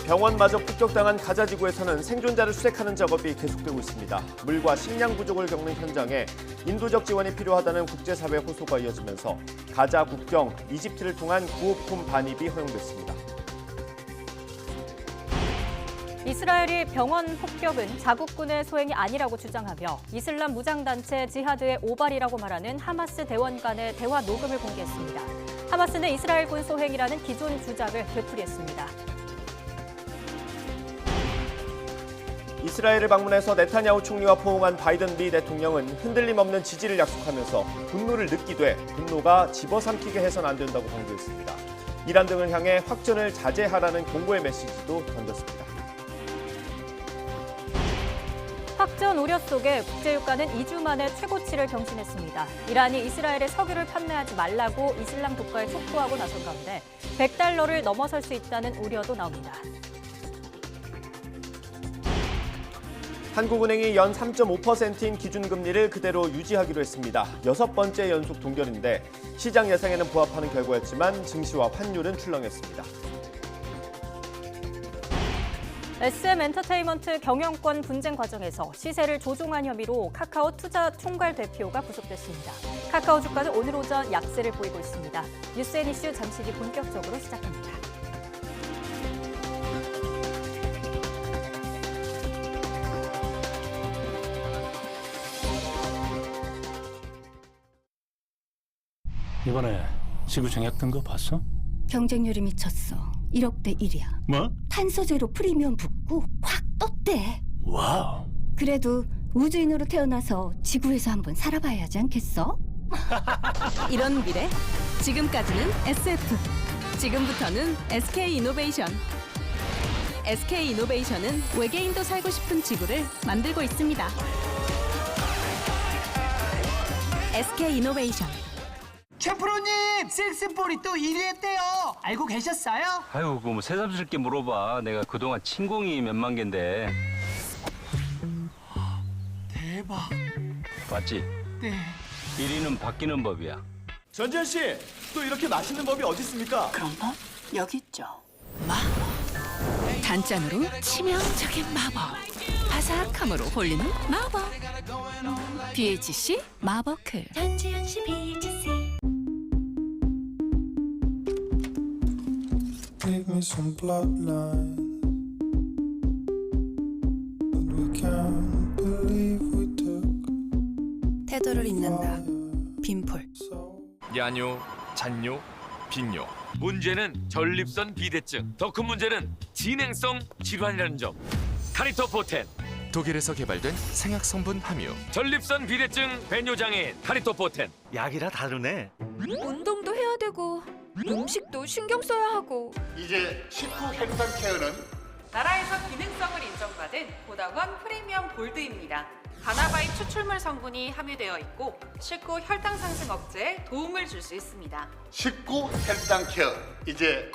병원마저 폭격당한 가자 지구에서는 생존자를 수색하는 작업이 계속되고 있습니다. 물과 식량 부족을 겪는 현장에 인도적 지원이 필요하다는 국제사회 호소가 이어지면서 가자 국경, 이집트를 통한 구호품 반입이 허용됐습니다. 이스라엘이 병원 폭격은 자국군의 소행이 아니라고 주장하며 이슬람 무장단체 지하드의 오발이라고 말하는 하마스 대원 간의 대화 녹음을 공개했습니다. 하마스는 이스라엘군 소행이라는 기존 주장을 되풀이했습니다. 이스라엘을 방문해서 네타냐후 총리와 포옹한 바이든 미 대통령은 흔들림 없는 지지를 약속하면서 분노를 느끼되 분노가 집어삼키게 해서는 안 된다고 강조했습니다. 이란 등을 향해 확전을 자제하라는 공고의 메시지도 던졌습니다. 확전 우려 속에 국제유가는 2주 만에 최고치를 경신했습니다. 이란이 이스라엘에 석유를 판매하지 말라고 이슬람 국가에 촉구하고 나선 가운데 $100를 넘어설 수 있다는 우려도 나옵니다. 한국은행이 연 3.5%인 기준금리를 그대로 유지하기로 했습니다. 6번째 연속 동결인데 시장 예상에는 부합하는 결과였지만 증시와 환율은 출렁였습니다. SM엔터테인먼트 경영권 분쟁 과정에서 시세를 조종한 혐의로 카카오 투자 총괄 대표가 구속됐습니다. 카카오 주가는 오늘 오전 약세를 보이고 있습니다. 뉴스앤 이슈 잠시 뒤 본격적으로 시작합니다. 이번에 지구정약 뜬 거 봤어? 경쟁률이 미쳤어. 1억 대 1이야. 뭐? 탄소 제로 프리미엄 붙고 확 떴대. 와우. 그래도 우주인으로 태어나서 지구에서 한번 살아봐야 하지 않겠어? 이런 미래, 지금까지는 SF, 지금부터는 SK이노베이션. SK이노베이션은 외계인도 살고 싶은 지구를 만들고 있습니다. SK이노베이션. 최프로님, 섹스볼이 또 1위 했대요. 알고 계셨어요? 아유, 그뭐 새삼스럽게 물어봐. 내가 그동안 친공이 몇만 개인데. 대박. 맞지? 네. 1위는 바뀌는 법이야. 전지현 씨, 또 이렇게 맛있는 법이 어디 있습니까? 그런 법 여기 있죠. 마법. 단짠으로 치명적인 마법. 바삭함으로 홀리는 마법. BHC 마법클. 전지현 씨 BHC. Give me some bloodline. But we can't believe we took. 태도를 잇는다. 빈폴. 야뇨, 잔뇨, 빈뇨. 문제는 전립선 비대증. 더 큰 문제는 진행성 질환이라는 점. 카리토 포텐. 독일에서 개발된 생약 성분 함유. 전립선 비대증 배뇨장애인 카리토 포텐. 약이라 다르네. 운동도 해야 되고 음식도 신경 써야 하고. 이제 식후 혈당 케어는 나라에서 기능성을 인정받은 고당원 프리미엄 골드입니다. 바나바인 추출물 성분이 함유되어 있고 식후 혈당 상승 억제에 도움을 줄 수 있습니다. 식후 혈당 케어 이제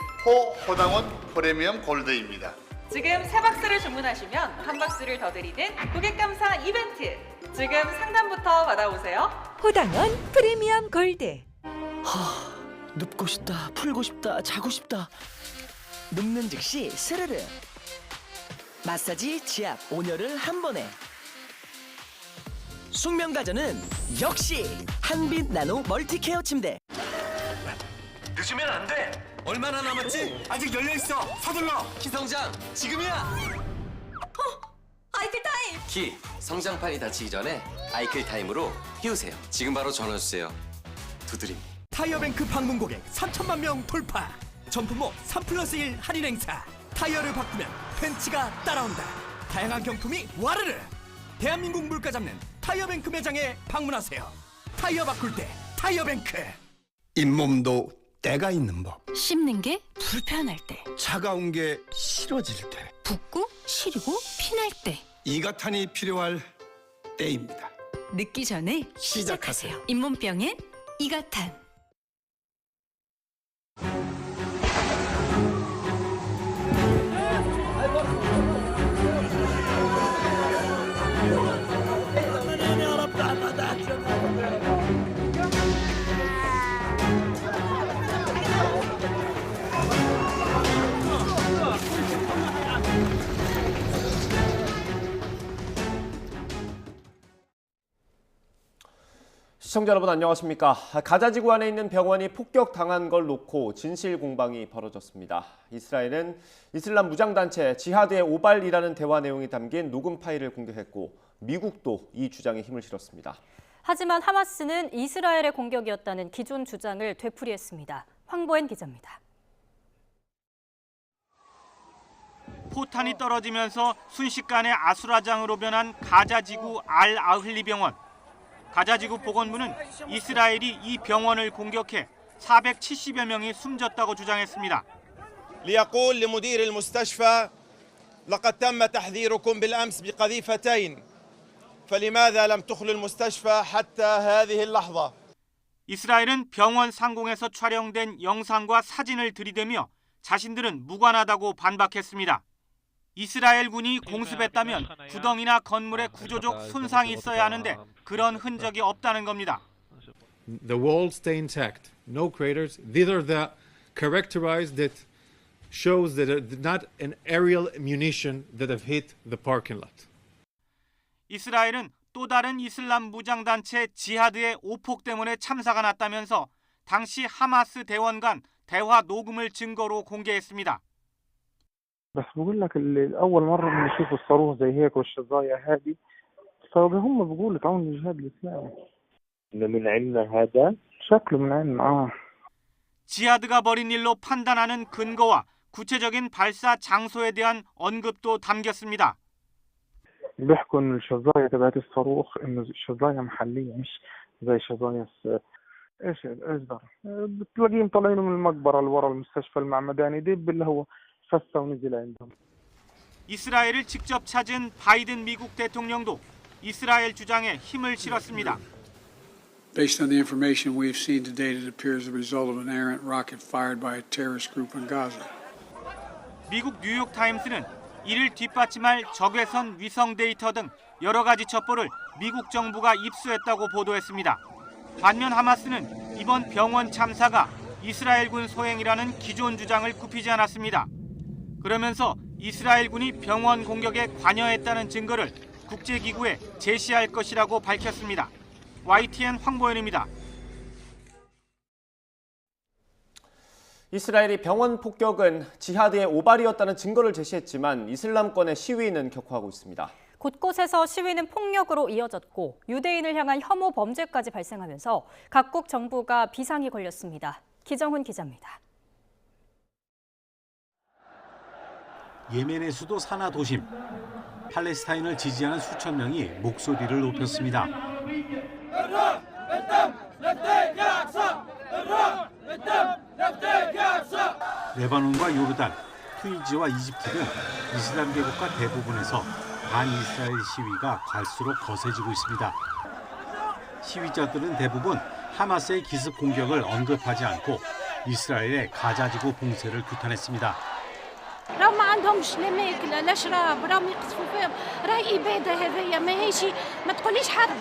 호당원 프리미엄 골드입니다. 지금 3박스를 주문하시면 1박스를 더 드리는 고객 감사 이벤트. 지금 상담부터 받아오세요. 호당원 프리미엄 골드. 눕고 싶다, 풀고 싶다, 자고 싶다. 눕는 즉시 스르르. 마사지, 지압, 온열을 한 번에. 숙면 가전은 역시 한빛 나노 멀티케어 침대. 늦으면 안 돼. 얼마나 남았지? 아직 열려있어. 서둘러. 기성장, 지금이야. 아이클 타임. 키 성장판이 닫히기 전에 아이클 타임으로 키우세요. 지금 바로 전화 주세요. 두드림. 타이어뱅크 방문 고객 3천만 명 돌파. 전품목 3+1 할인 행사. 타이어를 바꾸면 벤츠가 따라온다. 다양한 경품이 와르르. 대한민국 물가 잡는 타이어뱅크 매장에 방문하세요. 타이어 바꿀 때 타이어뱅크. 잇몸도 때가 있는 법. 씹는 게 불편할 때. 차가운 게 싫어질 때. 붓고 시리고 피날 때. 이가탄이 필요할 때입니다. 늦기 전에 시작하세요. 잇몸병엔 이가탄. 시청자 여러분 안녕하십니까. 가자지구 안에 있는 병원이 폭격당한 걸 놓고 진실 공방이 벌어졌습니다. 이스라엘은 이슬람 무장단체 지하드의 오발이라는 대화 내용이 담긴 녹음 파일을 공개했고 미국도 이 주장에 힘을 실었습니다. 하지만 하마스는 이스라엘의 공격이었다는 기존 주장을 되풀이했습니다. 황보엔 기자입니다. 포탄이 떨어지면서 순식간에 아수라장으로 변한 가자지구 알-아흘리 병원. 가자지구 보건부는 이스라엘이 이 병원을 공격해 470여 명이 숨졌다고 주장했습니다. ليقول لمدير المستشفى لقد تم تحذيركم بالأمس بقذيفتين فلماذا لم تخلوا المستشفى حتى هذه اللحظة. 이스라엘은 병원 상공에서 촬영된 영상과 사진을 들이대며 자신들은 무관하다고 반박했습니다. 이스라엘군이 공습했다면 구덩이나 건물에 구조적 손상이 있어야 하는데 그런 흔적이 없다는 겁니다. The walls stay intact, no craters. These are the characterized that shows that not an aerial munition that have hit the parking lot. 이스라엘은 또 다른 이슬람 무장단체 지하드의 오폭 때문에 참사가 났다면서 당시 하마스 대원 간 대화 녹음을 증거로 공개했습니다. بس بقول لك اللي اول مره بنشوف الصاروخ زي هيك والشظايا هذه فهم بيقولوا تعاون الجهاد الاسلامي من عندنا هذا شكله من عندنا 지하드가 벌인 일로 판단하는 근거와 구체적인 발사 장소에 대한 언급도 담겼습니다. بيحكوا انه الشظايا تبعت الصاروخ انه شظايا محليه مش زي شظايا ايش ده بتلاقيهم طالعين من المقبره اللي ورا المستشفى المعمداني دب اللي هو 이스라엘을 직접 찾은 바이든 미국 대통령도 이스라엘 주장에 힘을 실었습니다. Based on the information we've seen to date, it appears the result of an errant rocket fired by a terrorist group in Gaza. 미국 뉴욕 타임스는 이를 뒷받침할 적외선 위성 데이터 등 여러 가지 첩보를 미국 정부가 입수했다고 보도했습니다. 반면 하마스는 이번 병원 참사가 이스라엘군 소행이라는 기존 주장을 굽히지 않았습니다. 그러면서 이스라엘군이 병원 공격에 관여했다는 증거를 국제기구에 제시할 것이라고 밝혔습니다. YTN 황보현입니다. 이스라엘이 병원 폭격은 지하드의 오발이었다는 증거를 제시했지만 이슬람권의 시위는 격화하고 있습니다. 곳곳에서 시위는 폭력으로 이어졌고 유대인을 향한 혐오 범죄까지 발생하면서 각국 정부가 비상이 걸렸습니다. 기정훈 기자입니다. 예멘의 수도 사나 도심. 팔레스타인을 지지하는 수천 명이 목소리를 높였습니다. 레바논과 요르단, 튀니지와 이집트 등 이슬람계 국가 대부분에서 반이스라엘 시위가 갈수록 거세지고 있습니다. 시위자들은 대부분 하마스의 기습 공격을 언급하지 않고 이스라엘의 가자지구 봉쇄를 규탄했습니다. راهم ما عندهمش لا ماكله لا شراب راهم يقصفوا فيهم راهي اباده هذيا ما هيش ما تقوليش حرب.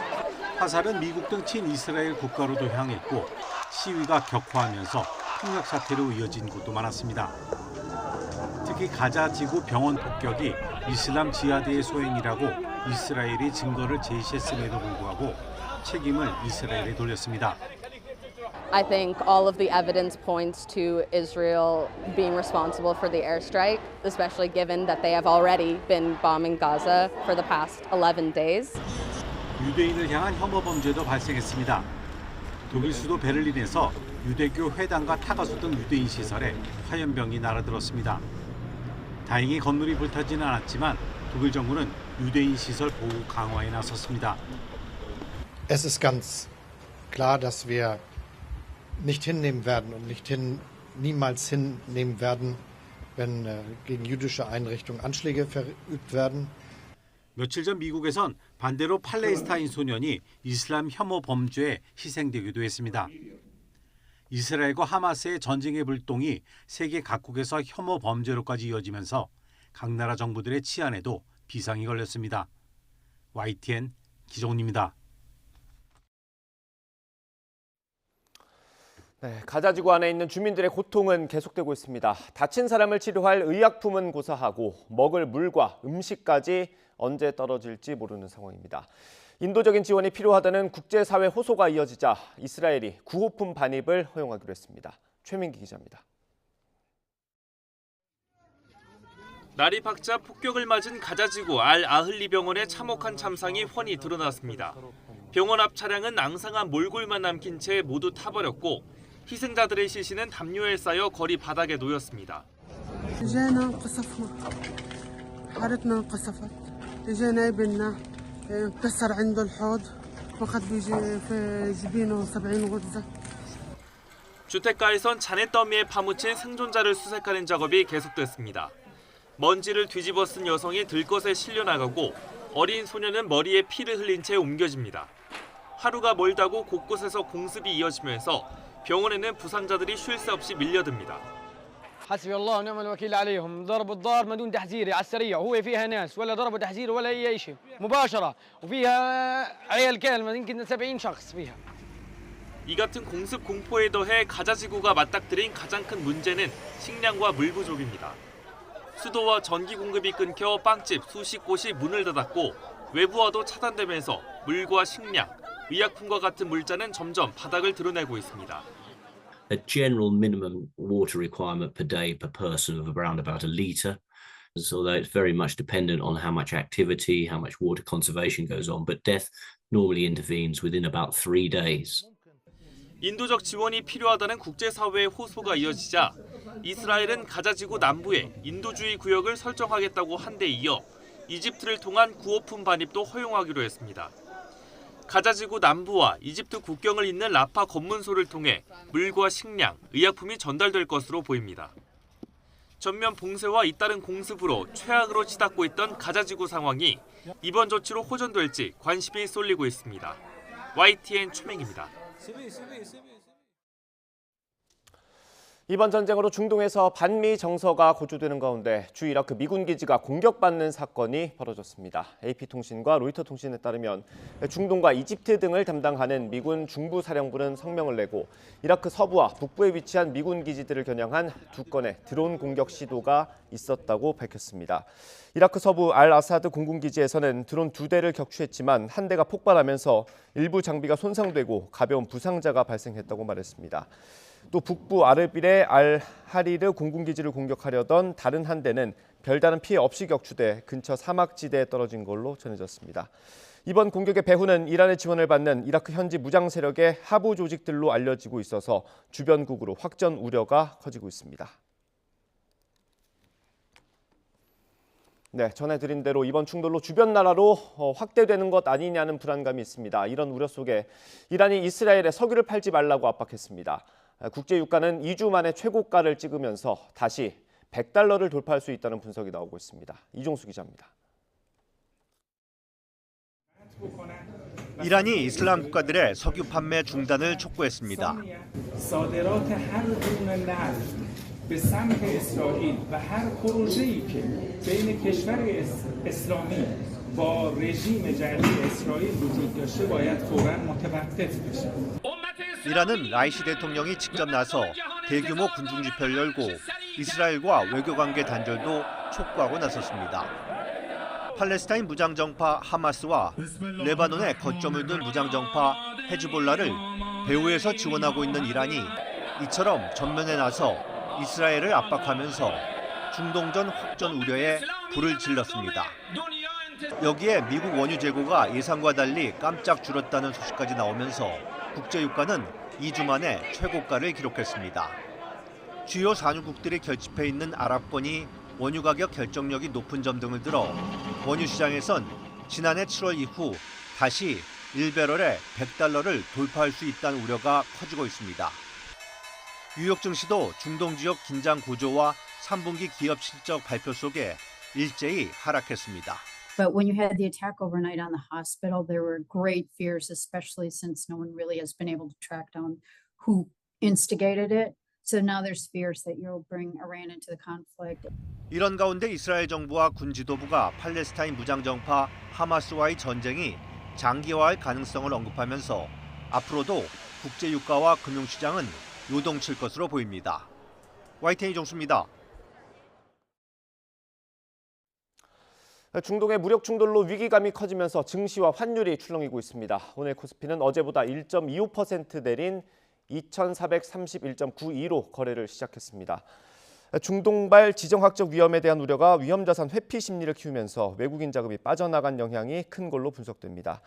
화살은 미국 등 친이스라엘 국가로도 향했고 시위가 격화하면서 폭력 사태로 이어진 곳도 많았습니다. 특히 가자지구 병원 폭격이 이슬람 지하드의 소행이라고 이스라엘이 증거를 제시했음에도 불구하고 책임을 이스라엘에 돌렸습니다. I think all of the evidence points to Israel being responsible for the airstrike, especially given that they have already been bombing Gaza for the past 11 days. 유대인을 향한 혐오 범죄도 발생했습니다. 독일 수도 베를린에서 유대교 회당과 타가 쏟은 유대인 시설에 화염병이 날아들었습니다. 다행히 건물이 불타지는 않았지만 독일 정부는 유대인 시설 보호 강화에 나섰습니다. Es ist ganz klar, dass wir nicht hinnehmen werden und niemals hinnehmen werden, wenn gegen jüdische Einrichtungen Anschläge verübt werden. 며칠 전 미국에선 반대로 팔레스타인 소년이 이슬람 혐오 범죄에 희생되기도 했습니다. 이스라엘과 하마스의 전쟁의 불똥이 세계 각국에서 혐오 범죄로까지 이어지면서 각 나라 정부들의 치안에도 비상이 걸렸습니다. YTN 기정훈입니다. 네, 가자지구 안에 있는 주민들의 고통은 계속되고 있습니다. 다친 사람을 치료할 의약품은 고사하고 먹을 물과 음식까지 언제 떨어질지 모르는 상황입니다. 인도적인 지원이 필요하다는 국제사회 호소가 이어지자 이스라엘이 구호품 반입을 허용하기로 했습니다. 최민기 기자입니다. 날이 밝자 폭격을 맞은 가자지구 알-아흘리 병원의 참혹한 참상이 훤히 드러났습니다. 병원 앞 차량은 앙상한 몰골만 남긴 채 모두 타버렸고 희생자들의 시신은 담요에 쌓여 거리 바닥에 놓였습니다. 주택가에선 잔해더미에 파묻힌 생존자를 수색하는 작업이 계속됐습니다. 먼지를 뒤집어 쓴 여성이 들것에 실려 나가고 어린 소녀는 머리에 피를 흘린 채 옮겨집니다. 하루가 멀다고 곳곳에서 공습이 이어지면서 병원에는 부상자들이 쉴 새 없이 밀려듭니다. حسبي الله ونعم الوكيل عليهم ضربوا الدار ما دون تحذير على السريع هو فيها ناس ولا ضربوا تحذير ولا اي شيء مباشره وفيها عيال كامله يمكن 70 شخص فيها. 이 같은 공습 공포에 더해 가자지구가 맞닥뜨린 가장 큰 문제는 식량과 물 부족입니다. 수도와 전기 공급이 끊겨 빵집 수십 곳이 문을 닫았고 외부와도 차단되면서 물과 식량, 의약품과 같은 물자는 점점 바닥을 드러내고 있습니다. A general minimum water requirement per day per person of around about a litre. So that it's very much dependent on how much activity, how much water conservation goes on. But death normally intervenes within about 3 days. 인도적 지원이 필요하다는 국제사회의 호소가 이어지자 이스라엘은 가자지구 남부에 인도주의 구역을 설정하겠다고 한 데 이어 이집트를 통한 구호품 반입도 허용하기로 했습니다. 가자지구 남부와 이집트 국경을 잇는 라파 검문소를 통해 물과 식량, 의약품이 전달될 것으로 보입니다. 전면 봉쇄와 잇따른 공습으로 최악으로 치닫고 있던 가자지구 상황이 이번 조치로 호전될지 관심이 쏠리고 있습니다. YTN 최명입니다. 이번 전쟁으로 중동에서 반미 정서가 고조되는 가운데 주 이라크 미군 기지가 공격받는 사건이 벌어졌습니다. AP통신과 로이터통신에 따르면 중동과 이집트 등을 담당하는 미군 중부사령부는 성명을 내고 이라크 서부와 북부에 위치한 미군 기지들을 겨냥한 2건의 드론 공격 시도가 있었다고 밝혔습니다. 이라크 서부 알-아사드 공군기지에서는 드론 2대를 격추했지만 한 대가 폭발하면서 일부 장비가 손상되고 가벼운 부상자가 발생했다고 말했습니다. 또 북부 아르빌의 알-하리르 공군기지를 공격하려던 다른 한 대는 별다른 피해 없이 격추돼 근처 사막지대에 떨어진 걸로 전해졌습니다. 이번 공격의 배후는 이란의 지원을 받는 이라크 현지 무장 세력의 하부 조직들로 알려지고 있어서 주변국으로 확전 우려가 커지고 있습니다. 네, 전해드린 대로 이번 충돌로 주변 나라로 확대되는 것 아니냐는 불안감이 있습니다. 이런 우려 속에 이란이 이스라엘에 석유를 팔지 말라고 압박했습니다. 국제 유가는 2주 만에 최고가를 찍으면서 다시 $100를 돌파할 수 있다는 분석이 나오고 있습니다. 이종수 기자입니다. 이란이 이슬람 국가들의 석유 판매 중단을 촉구했습니다. به سمت اسرائیل و هر پروژه‌ای که بین کشور اسلامی با رژیم جدید اسرائیل وجود داشته باید فوراً متوقف بشه. 이란은 라이시 대통령이 직접 나서 대규모 군중 집회를 열고 이스라엘과 외교 관계 단절도 촉구하고 나섰습니다. 팔레스타인 무장 정파 하마스와 레바논에 거점을 둔 무장 정파 헤즈볼라를 배후에서 지원하고 있는 이란이 이처럼 전면에 나서 이스라엘을 압박하면서 중동전 확전 우려에 불을 질렀습니다. 여기에 미국 원유 재고가 예상과 달리 깜짝 줄었다는 소식까지 나오면서 국제유가는 2주 만에 최고가를 기록했습니다. 주요 산유국들이 결집해 있는 아랍권이 원유 가격 결정력이 높은 점 등을 들어 원유 시장에선 지난해 7월 이후 다시 1배럴에 $100를 돌파할 수 있다는 우려가 커지고 있습니다. 뉴욕 증시도 중동 지역 긴장 고조와 3분기 기업 실적 발표 속에 일제히 하락했습니다. But when you had the attack overnight on the hospital, there were great fears, especially since no one really has been able to track down who instigated it. So now there's fears that you'll bring Iran into the conflict. 이런 가운데 이스라엘 정부와 군 지도부가 팔레스타인 무장 정파 하마스와의 전쟁이 장기화할 가능성을 언급하면서 앞으로도 국제 유가와 금융 시장은 요동칠 것으로 보입니다. YTN 이종수입니다. 중동의 무력 충돌로 위기감이 커지면서 증시와 환율이 출렁이고 있습니다. 오늘 코스피는 어제보다 1.25% 내린 2,431.92로 거래를 시작했습니다. 중동발 지정학적 위험에 대한 우려가 위험자산 회피 심리를 키우면서 외국인 자금이 빠져나간 영향이 큰 걸로 분석됩니다.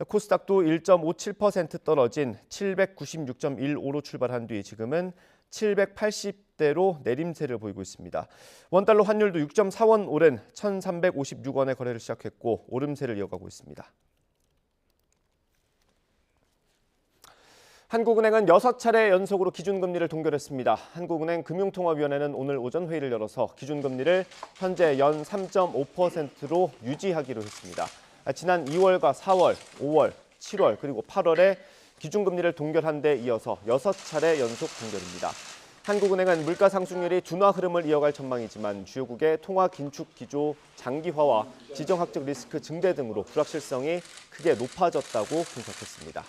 코스닥도 1.57% 떨어진 796.15로 출발한 뒤 지금은 780대로 내림세를 보이고 있습니다. 원달러 환율도 6.4원 오른 1,356원에 거래를 시작했고 오름세를 이어가고 있습니다. 한국은행은 6차례 연속으로 기준금리를 동결했습니다. 한국은행 금융통화위원회는 오늘 오전 회의를 열어서 기준금리를 현재 연 3.5%로 유지하기로 했습니다. 지난 2월과 4월, 5월, 7월 그리고 8월에 기준금리를 동결한 데 이어서 6차례 연속 동결입니다. 한국은행은 물가 상승률이 둔화 흐름을 이어갈 전망이지만 주요국의 통화 긴축 기조 장기화와 지정학적 리스크 증대 등으로 불확실성이 크게 높아졌다고 분석했습니다.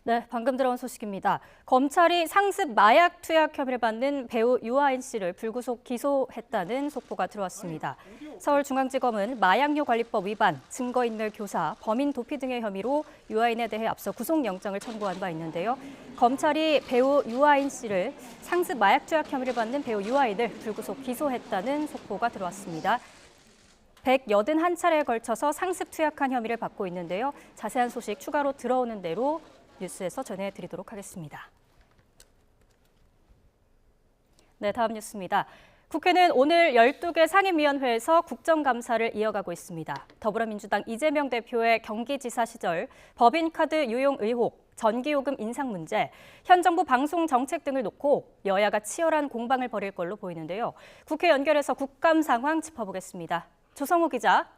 네, 방금 들어온 소식입니다. 검찰이 상습 마약 투약 혐의를 받는 배우 유아인 씨를 불구속 기소했다는 속보가 들어왔습니다. 서울중앙지검은 마약류 관리법 위반, 증거인멸 교사, 범인 도피 등의 혐의로 유아인에 대해 앞서 구속영장을 청구한 바 있는데요. 검찰이 배우 유아인 씨를 상습 마약 투약 혐의를 받는 배우 유아인을 불구속 기소했다는 속보가 들어왔습니다. 181차례에 걸쳐서 상습 투약한 혐의를 받고 있는데요. 자세한 소식 추가로 들어오는 대로 뉴스에서 전해드리도록 하겠습니다. 네, 다음 뉴스입니다. 국회는 오늘 12개 상임위원회에서 국정감사를 이어가고 있습니다. 더불어민주당 이재명 대표의 경기지사 시절 법인카드 유용 의혹, 전기요금 인상 문제, 현 정부 방송 정책 등을 놓고 여야가 치열한 공방을 벌일 걸로 보이는데요. 국회 연결해서 국감 상황 짚어보겠습니다. 조성호 기자.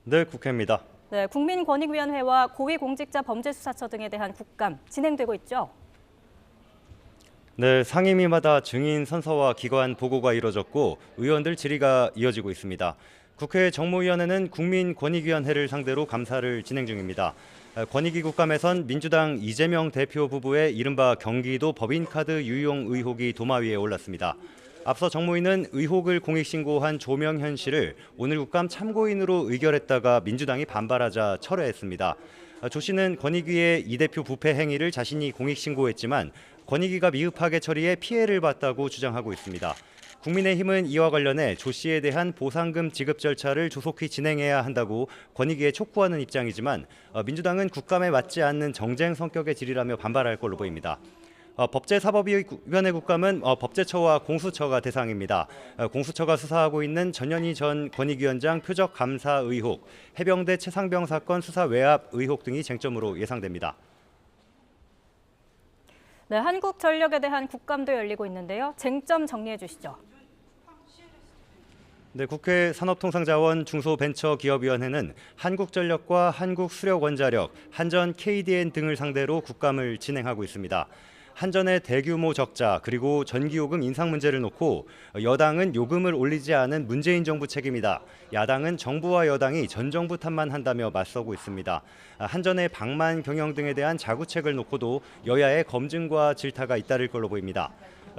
네, 국회입니다. 네, 국민권익위원회와 고위공직자범죄수사처 등에 대한 국감 진행되고 있죠? 네, 상임위마다 증인 선서와 기관 보고가 이뤄졌고 의원들 질의가 이어지고 있습니다. 국회 정무위원회는 국민권익위원회를 상대로 감사를 진행 중입니다. 권익위 국감에선 민주당 이재명 대표 부부의 이른바 경기도 법인카드 유용 의혹이 도마 위에 올랐습니다. 앞서 정무위는 의혹을 공익신고한 조명현 씨를 오늘 국감 참고인으로 의결했다가 민주당이 반발하자 철회했습니다. 조 씨는 권익위의 이 대표 부패 행위를 자신이 공익신고했지만 권익위가 미흡하게 처리해 피해를 봤다고 주장하고 있습니다. 국민의힘은 이와 관련해 조 씨에 대한 보상금 지급 절차를 조속히 진행해야 한다고 권익위에 촉구하는 입장이지만 민주당은 국감에 맞지 않는 정쟁 성격의 질의라며 반발할 걸로 보입니다. 법제사법위원회 국감은 법제처와 공수처가 대상입니다. 공수처가 수사하고 있는 전현희 전 권익위원장 표적 감사 의혹, 해병대 최상병 사건 수사 외압 의혹 등이 쟁점으로 예상됩니다. 네, 한국전력에 대한 국감도 열리고 있는데요. 쟁점 정리해 주시죠. 네, 국회 산업통상자원 중소벤처기업위원회는 한국전력과 한국수력원자력, 한전 KDN 등을 상대로 국감을 진행하고 있습니다. 한전의 대규모 적자 그리고 전기요금 인상 문제를 놓고 여당은 요금을 올리지 않은 문재인 정부 책임이다. 야당은 정부와 여당이 전 정부 탓만 한다며 맞서고 있습니다. 한전의 방만 경영 등에 대한 자구책을 놓고도 여야의 검증과 질타가 잇따를 걸로 보입니다.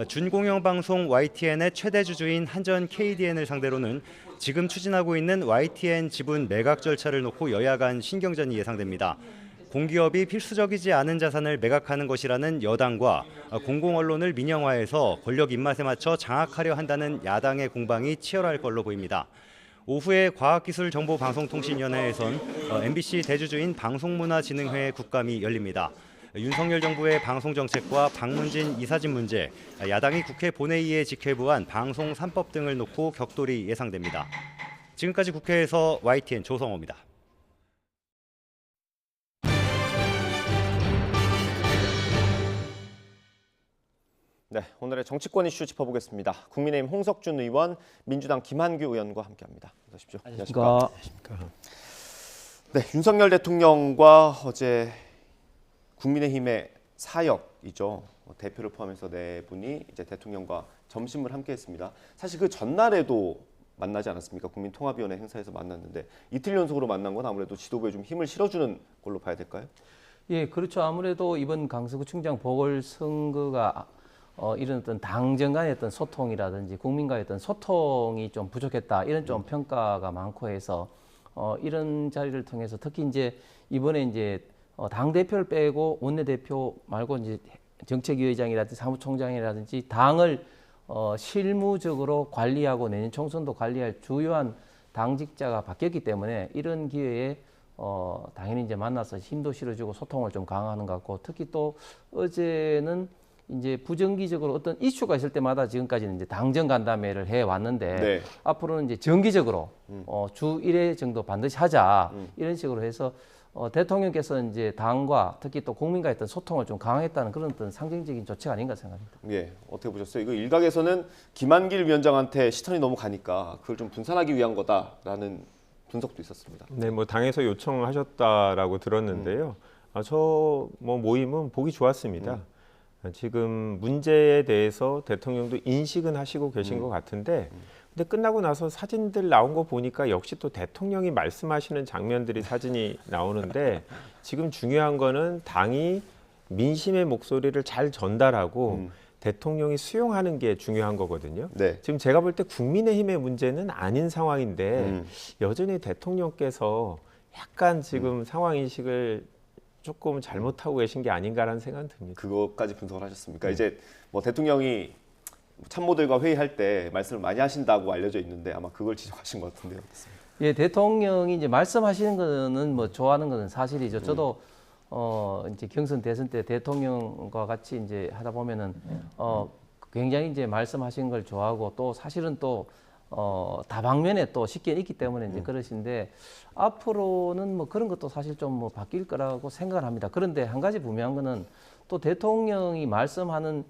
준공영 방송 YTN의 최대 주주인 한전 KDN을 상대로는 지금 추진하고 있는 YTN 지분 매각 절차를 놓고 여야 간 신경전이 예상됩니다. 공기업이 필수적이지 않은 자산을 매각하는 것이라는 여당과 공공언론을 민영화해서 권력 입맛에 맞춰 장악하려 한다는 야당의 공방이 치열할 걸로 보입니다. 오후에 과학기술정보방송통신위원회에선 MBC 대주주인 방송문화진흥회 국감이 열립니다. 윤석열 정부의 방송정책과 박문진 이사진 문제, 야당이 국회 본회의에 직회부한 방송 3법 등을 놓고 격돌이 예상됩니다. 지금까지 국회에서 YTN 조성호입니다. 네, 오늘의 정치권 이슈 짚어보겠습니다. 국민의힘 홍석준 의원, 민주당 김한규 의원과 함께합니다. 어서 오십시오. 안녕하십니까. 네, 윤석열 대통령과 어제 국민의힘의 사역이죠. 대표를 포함해서 네 분이 이제 대통령과 점심을 함께했습니다. 사실 그 전날에도 만나지 않았습니까? 국민통합위원회 행사에서 만났는데 이틀 연속으로 만난 건 아무래도 지도부에 좀 힘을 실어주는 걸로 봐야 될까요? 예, 그렇죠. 아무래도 이번 강서구청장 보궐선거가 이런 어떤 당정 간의 어떤 소통이라든지 국민과의 어떤 소통이 좀 부족했다 이런 좀 평가가 많고 해서 이런 자리를 통해서 특히 이제 이번에 이제 당 대표를 빼고 원내 대표 말고 이제 정책위의장이라든지 사무총장이라든지 당을 실무적으로 관리하고 내년 총선도 관리할 주요한 당직자가 바뀌었기 때문에 이런 기회에 당연히 이제 만나서 힘도 실어주고 소통을 좀 강화하는 것 같고 특히 또 어제는 이제 부정기적으로 어떤 이슈가 있을 때마다 지금까지는 이제 당정 간담회를 해 왔는데 네. 앞으로는 이제 정기적으로 주 1회 정도 반드시 하자 이런 식으로 해서 대통령께서 이제 당과 특히 또 국민과 했던 소통을 좀 강화했다는 그런 어떤 상징적인 조치가 아닌가 생각합니다. 예, 어떻게 보셨어요? 이거 일각에서는 김한길 위원장한테 시선이 너무 가니까 그걸 좀 분산하기 위한 거다라는 분석도 있었습니다. 네, 뭐 당에서 요청하셨다라고 들었는데요. 저 뭐 모임은 보기 좋았습니다. 지금 문제에 대해서 대통령도 인식은 하시고 계신 것 같은데 근데 끝나고 나서 사진들 나온 거 보니까 역시 또 대통령이 말씀하시는 장면들이 사진이 나오는데 지금 중요한 거는 당이 민심의 목소리를 잘 전달하고 대통령이 수용하는 게 중요한 거거든요. 네. 지금 제가 볼 때 국민의힘의 문제는 아닌 상황인데 여전히 대통령께서 약간 지금 상황 인식을 조금 잘못하고 계신 게 아닌가라는 생각은 듭니다. 그것까지 분석을 하셨습니까? 이제 뭐 대통령이 참모들과 회의할 때 말씀을 많이 하신다고 알려져 있는데 아마 그걸 지적하신 것 같은데요. 어떻습니까? 예, 대통령이 이제 말씀하시는 거는 뭐 좋아하는 거는 사실이죠. 저도 이제 경선 대선 때 대통령과 같이 이제 하다 보면은 굉장히 이제 말씀하신 걸 좋아하고 또 사실은 또 다방면에 또 쉽게 있기 때문에 이제 그러신데 앞으로는 뭐 그런 것도 사실 좀 뭐 바뀔 거라고 생각을 합니다. 그런데 한 가지 분명한 거는 또 대통령이 말씀하는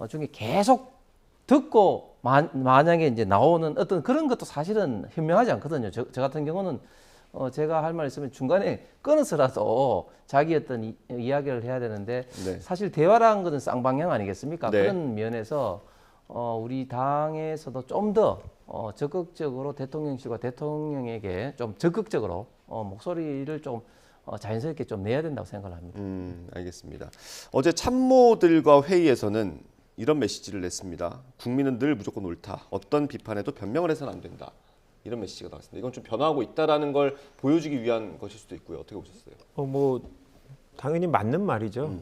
중에 계속 듣고 만약에 이제 나오는 어떤 그런 것도 사실은 현명하지 않거든요. 저 같은 경우는 제가 할 말 있으면 중간에 끊어서라도 자기 어떤 이야기를 해야 되는데 네. 사실 대화라는 것은 쌍방향 아니겠습니까? 네. 그런 면에서 우리 당에서도 좀 더 적극적으로 대통령실과 대통령에게 좀 적극적으로 목소리를 좀 자연스럽게 좀 내야 된다고 생각을 합니다. 알겠습니다. 어제 참모들과 회의에서는 이런 메시지를 냈습니다. 국민은 늘 무조건 옳다. 어떤 비판에도 변명을 해서는 안 된다. 이런 메시지가 나왔습니다. 이건 좀 변화하고 있다라는 걸 보여주기 위한 것일 수도 있고요. 어떻게 보셨어요? 뭐 당연히 맞는 말이죠.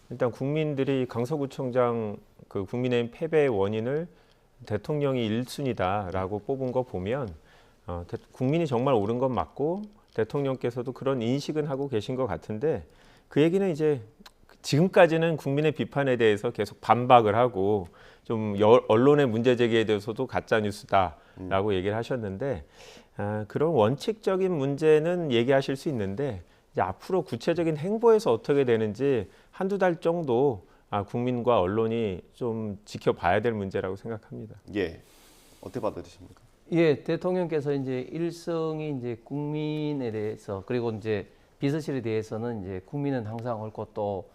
일단 국민들이 강서구청장 그 국민의힘 패배의 원인을 대통령이 1순위다라고 뽑은 거 보면 국민이 정말 옳은 건 맞고 대통령께서도 그런 인식은 하고 계신 것 같은데 그 얘기는 이제 지금까지는 국민의 비판에 대해서 계속 반박을 하고 좀 언론의 문제 제기에 대해서도 가짜 뉴스다라고 얘기를 하셨는데 그런 원칙적인 문제는 얘기하실 수 있는데 이제 앞으로 구체적인 행보에서 어떻게 되는지 한두 달 정도 국민과 언론이 좀 지켜봐야 될 문제라고 생각합니다. 예, 어떻게 받아들이십니까? 예, 대통령께서 이제 일성이 이제 국민에 대해서 그리고 이제 비서실에 대해서는 이제 국민은 항상 옳고 또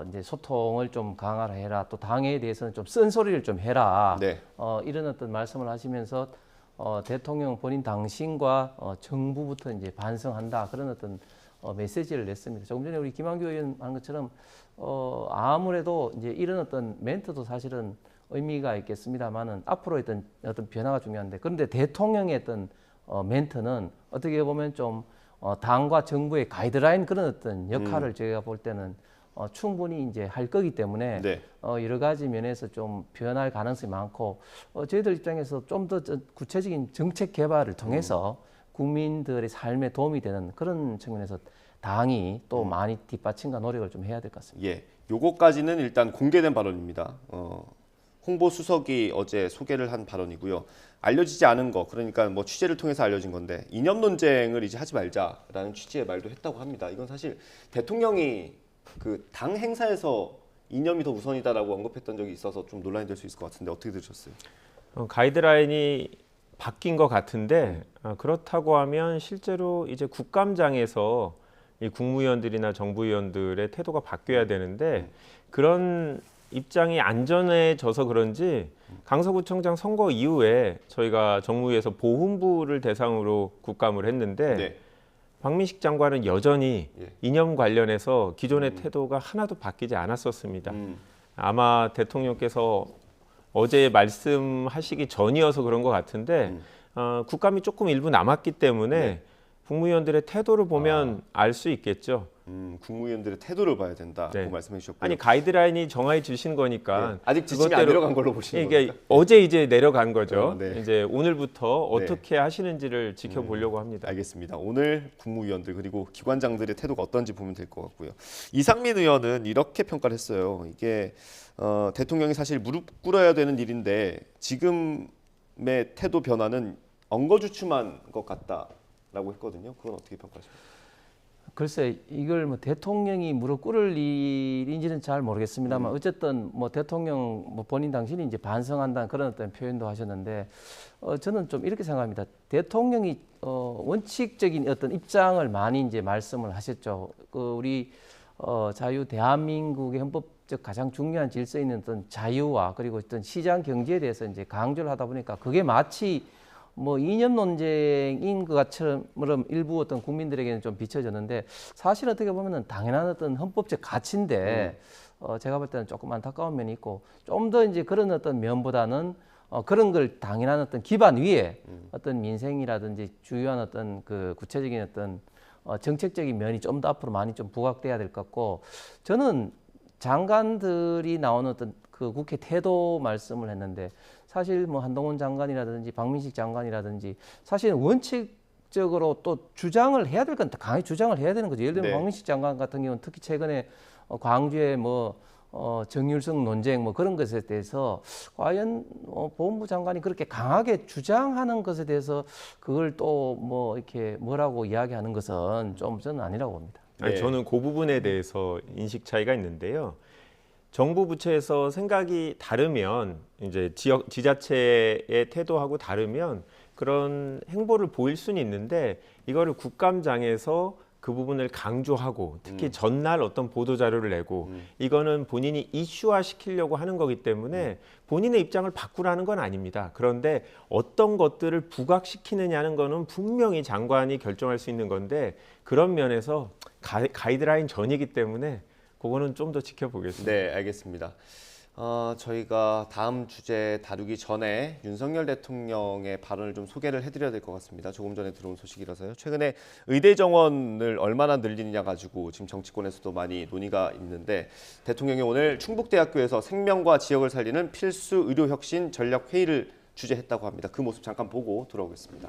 이제 소통을 좀 강화를 해라. 또 당에 대해서는 좀 쓴소리를 좀 해라. 네. 이런 어떤 말씀을 하시면서 대통령 본인 당신과 정부부터 이제 반성한다. 그런 어떤 메시지를 냈습니다. 조금 전에 우리 김한규 의원 한 것처럼 아무래도 이제 이런 어떤 멘트도 사실은 의미가 있겠습니다만은 앞으로 어떤 변화가 중요한데 그런데 대통령의 어떤 멘트는 어떻게 보면 좀 당과 정부의 가이드라인 그런 어떤 역할을 제가 볼 때는 충분히 이제 할 거기 때문에 네. 여러 가지 면에서 좀 변할 가능성이 많고 저희들 입장에서 좀 더 구체적인 정책 개발을 통해서 국민들의 삶에 도움이 되는 그런 측면에서 당이 또 많이 뒷받침과 노력을 좀 해야 될 것 같습니다. 예, 요거까지는 일단 공개된 발언입니다. 홍보 수석이 어제 소개를 한 발언이고요. 알려지지 않은 거, 그러니까 뭐 취재를 통해서 알려진 건데 이념 논쟁을 이제 하지 말자라는 취지의 말도 했다고 합니다. 이건 사실 대통령이 그 당 행사에서 이념이 더 우선이다라고 언급했던 적이 있어서 좀 논란이 될 수 있을 것 같은데 어떻게 들으셨어요? 가이드라인이 바뀐 것 같은데 그렇다고 하면 실제로 이제 국감장에서 이 국무위원들이나 정부위원들의 태도가 바뀌어야 되는데 그런 입장이 안전해져서 그런지 강서구청장 선거 이후에 저희가 정무위에서 보훈부를 대상으로 국감을 했는데 네. 박민식 장관은 여전히 이념 관련해서 기존의 태도가 하나도 바뀌지 않았었습니다. 아마 대통령께서 어제 말씀하시기 전이어서 그런 것 같은데 국감이 조금 일부 남았기 때문에 국무위원들의 태도를 보면 알 수 있겠죠. 국무위원들의 태도를 봐야 된다고 네. 말씀해 주셨고요. 아니 가이드라인이 정해 주신 거니까 아직 지침이 안 내려간 걸로 보시는 이게 겁니까? 어제 이제 내려간 거죠. 네. 이제 오늘부터 어떻게 하시는지를 지켜보려고 합니다. 알겠습니다. 오늘 국무위원들 그리고 기관장들의 태도가 어떤지 보면 될 것 같고요. 이상민 의원은 이렇게 평가를 했어요. 이게 대통령이 사실 무릎 꿇어야 되는 일인데 지금의 태도 변화는 엉거주춤한 것 같다라고 했거든요. 그건 어떻게 평가하십니까? 글쎄 이걸 뭐 대통령이 무릎 꿇을 일인지는 잘 모르겠습니다만 어쨌든 뭐 대통령 뭐 본인 당신이 이제 반성한다는 그런 어떤 표현도 하셨는데 저는 좀 이렇게 생각합니다. 대통령이 원칙적인 어떤 입장을 많이 이제 말씀을 하셨죠. 우리 자유 대한민국의 헌법적 가장 중요한 질서에 있는 어떤 자유와 그리고 어떤 시장 경제에 대해서 이제 강조를 하다 보니까 그게 마치 뭐 이념 논쟁인 것처럼 일부 어떤 국민들에게는 좀 비춰졌는데 사실 어떻게 보면은 당연한 어떤 헌법적 가치인데 제가 볼 때는 조금 안타까운 면이 있고 좀 더 이제 그런 어떤 면보다는 그런 걸 당연한 어떤 기반 위에 어떤 민생이라든지 주요한 어떤 그 구체적인 어떤 정책적인 면이 좀 더 앞으로 많이 좀 부각돼야 될 것 같고 저는 장관들이 나오는 어떤 그 국회 태도 말씀을 했는데 사실 뭐 한동훈 장관이라든지 박민식 장관이라든지 사실 원칙적으로 또 주장을 해야 될 건 강하게 주장을 해야 되는 거죠. 예를 들면 박민식 장관 같은 경우는 특히 최근에 광주의 뭐 정율성 논쟁 뭐 그런 것에 대해서 과연 보훈부 장관이 그렇게 강하게 주장하는 것에 대해서 그걸 또 뭐 이렇게 뭐라고 이야기하는 것은 좀 저는 아니라고 봅니다. 아니, 저는 그 부분에 대해서 인식 차이가 있는데요. 정부 부처에서 생각이 다르면 이제 지자체의 태도하고 다르면 그런 행보를 보일 수는 있는데 이거를 국감장에서 그 부분을 강조하고 특히 전날 어떤 보도 자료를 내고 이거는 본인이 이슈화 시키려고 하는 거기 때문에 본인의 입장을 바꾸라는 건 아닙니다. 그런데 어떤 것들을 부각시키느냐는 거는 분명히 장관이 결정할 수 있는 건데 그런 면에서 가이드라인 전이기 때문에 그거는 좀 더 지켜보겠습니다. 네, 알겠습니다. 저희가 다음 주제 다루기 전에 윤석열 대통령의 발언을 좀 소개를 해드려야 될 것 같습니다. 조금 전에 들어온 소식이라서요. 최근에 의대 정원을 얼마나 늘리느냐 가지고 지금 정치권에서도 많이 논의가 있는데 대통령이 오늘 충북대학교에서 생명과 지역을 살리는 필수 의료혁신 전략회의를 주재했다고 합니다. 그 모습 잠깐 보고 돌아오겠습니다.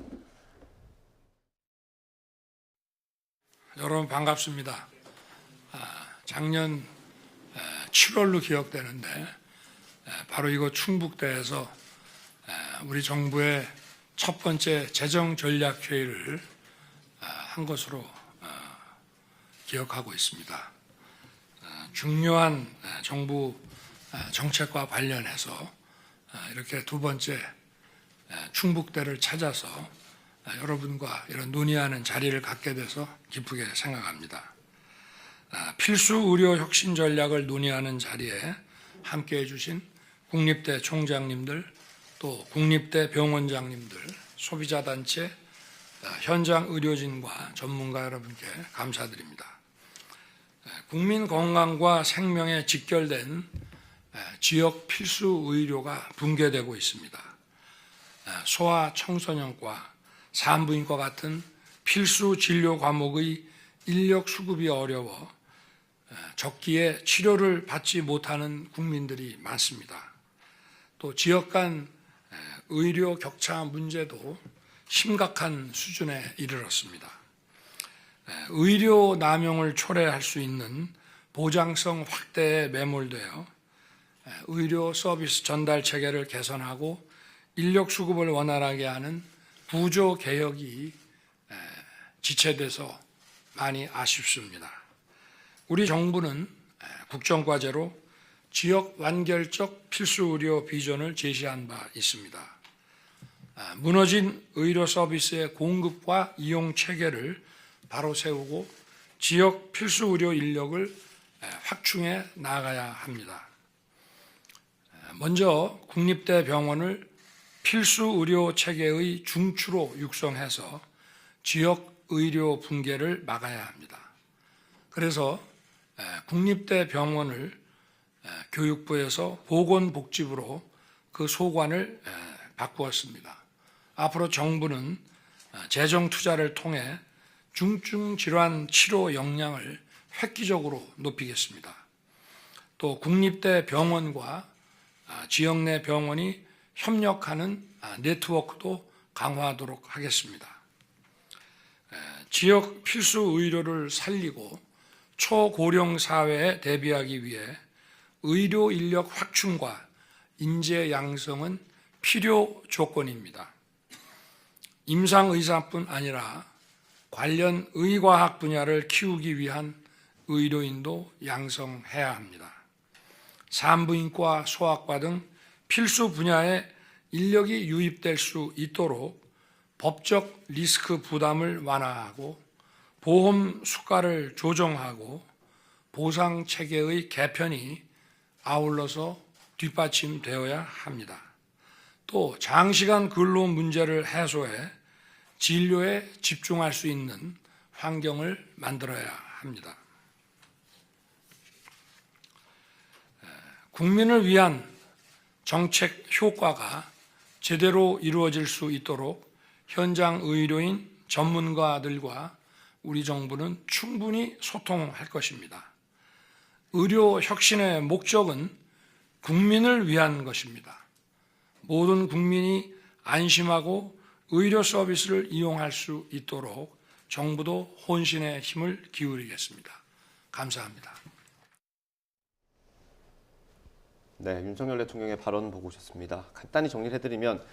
여러분 반갑습니다. 작년 7월로 기억되는데 바로 이곳 충북대에서 우리 정부의 첫 번째 재정전략회의를 한 것으로 기억하고 있습니다. 중요한 정부 정책과 관련해서 이렇게 두 번째 충북대를 찾아서 여러분과 이런 논의하는 자리를 갖게 돼서 기쁘게 생각합니다. 필수 의료 혁신 전략을 논의하는 자리에 함께해 주신 국립대 총장님들, 또 국립대 병원장님들, 소비자단체, 현장 의료진과 전문가 여러분께 감사드립니다. 국민 건강과 생명에 직결된 지역 필수 의료가 붕괴되고 있습니다. 소아 청소년과 산부인과 같은 필수 진료 과목의 인력 수급이 어려워 적기에 치료를 받지 못하는 국민들이 많습니다. 또 지역 간 의료 격차 문제도 심각한 수준에 이르렀습니다. 의료 남용을 초래할 수 있는 보장성 확대에 매몰되어 의료 서비스 전달 체계를 개선하고 인력 수급을 원활하게 하는 구조 개혁이 지체돼서 많이 아쉽습니다. 우리 정부는 국정과제로 지역 완결적 필수 의료 비전을 제시한 바 있습니다. 무너진 의료 서비스의 공급과 이용 체계를 바로 세우고 지역 필수 의료 인력을 확충해 나가야 합니다. 먼저 국립대 병원을 필수 의료 체계의 중추로 육성해서 지역 의료 붕괴를 막아야 합니다. 그래서 국립대 병원을 교육부에서 보건복지부로 그 소관을 바꾸었습니다. 앞으로 정부는 재정 투자를 통해 중증 질환 치료 역량을 획기적으로 높이겠습니다. 또 국립대 병원과 지역 내 병원이 협력하는 네트워크도 강화하도록 하겠습니다. 지역 필수 의료를 살리고 초고령 사회에 대비하기 위해 의료 인력 확충과 인재 양성은 필요 조건입니다. 임상의사뿐 아니라 관련 의과학 분야를 키우기 위한 의료인도 양성해야 합니다. 산부인과, 소아과 등 필수 분야에 인력이 유입될 수 있도록 법적 리스크 부담을 완화하고 보험 수가를 조정하고 보상 체계의 개편이 아울러서 뒷받침되어야 합니다. 또 장시간 근로 문제를 해소해 진료에 집중할 수 있는 환경을 만들어야 합니다. 국민을 위한 정책 효과가 제대로 이루어질 수 있도록 현장 의료인 전문가들과 우리 정부는 충분히 소통할 것입니다. 의료 혁신의 목적은 국민을 위한 것입니다. 모든 국민이 안심하고 의료 서비스를 이용할 수 있도록 정부도 혼신의 힘을 기울이겠습니다. 감사합니다. 네, 윤석열 대통령의 발언 보고 오셨습니다. 간단히 정리를 해드리면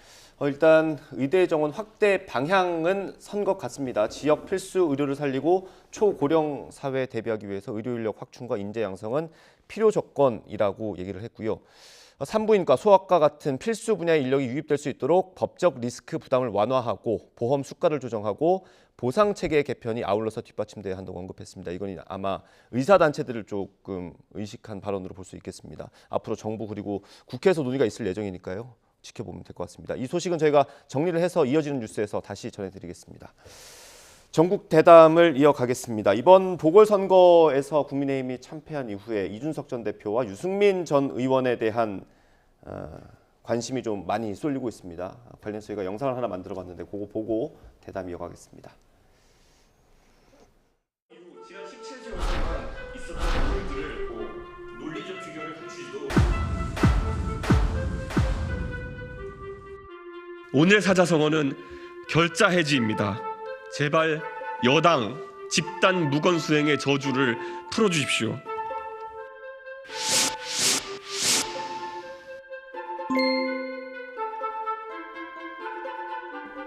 일단 의대 정원 확대 방향은 선 것 같습니다. 지역 필수 의료를 살리고 초고령 사회에 대비하기 위해서 의료 인력 확충과 인재 양성은 필요 조건이라고 얘기를 했고요. 산부인과, 소아과 같은 필수 분야의 인력이 유입될 수 있도록 법적 리스크 부담을 완화하고 보험 수가를 조정하고 보상 체계 개편이 아울러서 뒷받침돼야 한다고 언급했습니다. 이건 아마 의사단체들을 조금 의식한 발언으로 볼 수 있겠습니다. 앞으로 정부 그리고 국회에서 논의가 있을 예정이니까요. 지켜보면 될 것 같습니다. 이 소식은 저희가 정리를 해서 이어지는 뉴스에서 다시 전해드리겠습니다. 전국 대담을 이어가겠습니다. 이번 보궐선거에서 국민의힘이 참패한 이후에 이준석 전 대표와 유승민 전 의원에 대한 관심이 좀 많이 쏠리고 있습니다. 관련해서 저희가 영상을 하나 만들어봤는데 그거 보고 대담 이어가겠습니다. 지난 17주 동안 있었던 일들을 논리적 규격을 갖추지도 오늘 사자성어는 결자 해지입니다. 제발 여당 집단 무건수행의 저주를 풀어주십시오.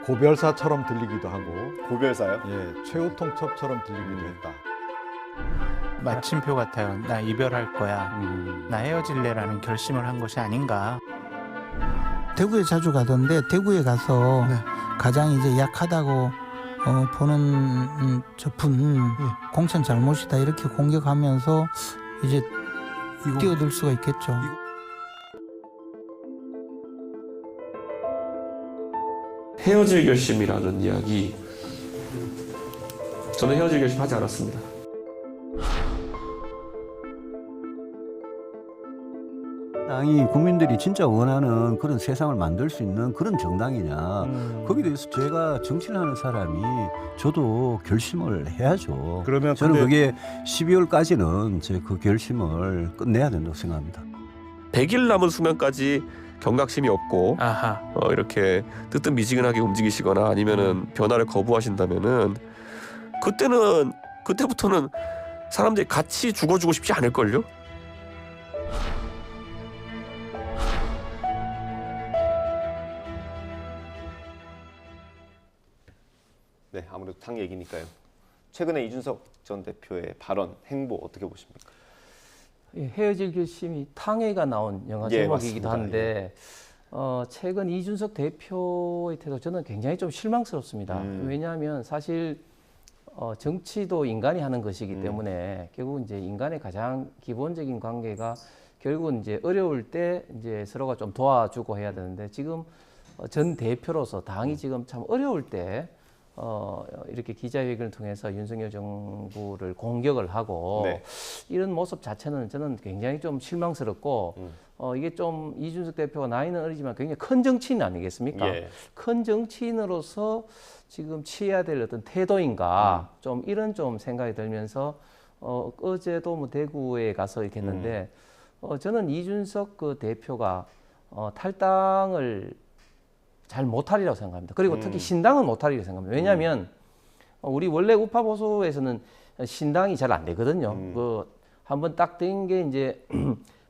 고별사처럼 들리기도 하고. 고별사요? 예, 최후통첩처럼 들리기도 했다. 마침표 같아요. 나 이별할 거야. 나 헤어질래라는 결심을 한 것이 아닌가. 대구에 자주 가던데 대구에 가서 가장 이제 약하다고 보는 저분 공천 잘못이다 이렇게 공격하면서 이제 뛰어들 수가 있겠죠. 헤어질 결심이라는 이야기, 저는 헤어질 결심하지 않았습니다. 당이 국민들이 진짜 원하는 그런 세상을 만들 수 있는 그런 정당이냐. 거기에 대해서 제가 정치를 하는 사람이 저도 결심을 해야죠. 그러면 저는 그게 12월까지는 제 그 결심을 끝내야 된다고 생각합니다. 100일 남은 수명까지 경각심이 없고 이렇게 뜨뜻미지근하게 움직이시거나 아니면은 변화를 거부하신다면은 그때부터는 사람들이 같이 죽어주고 싶지 않을걸요? 네, 아무래도 당 얘기니까요. 최근에 이준석 전 대표의 발언, 행보 어떻게 보십니까? 예, 헤어질 결심이 탕해가 나온 영화 예, 제목이기도 맞습니다. 한데 최근 이준석 대표의 태도 저는 굉장히 좀 실망스럽습니다. 왜냐하면 사실 정치도 인간이 하는 것이기 때문에 결국 이제 인간의 가장 기본적인 관계가 결국은 이제 어려울 때 이제 서로가 좀 도와주고 해야 되는데 지금 전 대표로서 당이 지금 참 어려울 때 이렇게 기자회견을 통해서 윤석열 정부를 공격을 하고 네. 이런 모습 자체는 저는 굉장히 좀 실망스럽고 이게 좀 이준석 대표가 나이는 어리지만 굉장히 큰 정치인 아니겠습니까? 예. 큰 정치인으로서 지금 취해야 될 어떤 태도인가 좀 이런 좀 생각이 들면서 어제도 뭐 대구에 가서 이렇게 했는데 저는 이준석 그 대표가 탈당을 잘 못하리라고 생각합니다. 그리고 특히 신당은 못하리라고 생각합니다. 왜냐하면 우리 원래 우파 보수에서는 신당이 잘 안 되거든요. 그 한번 딱 된 게 이제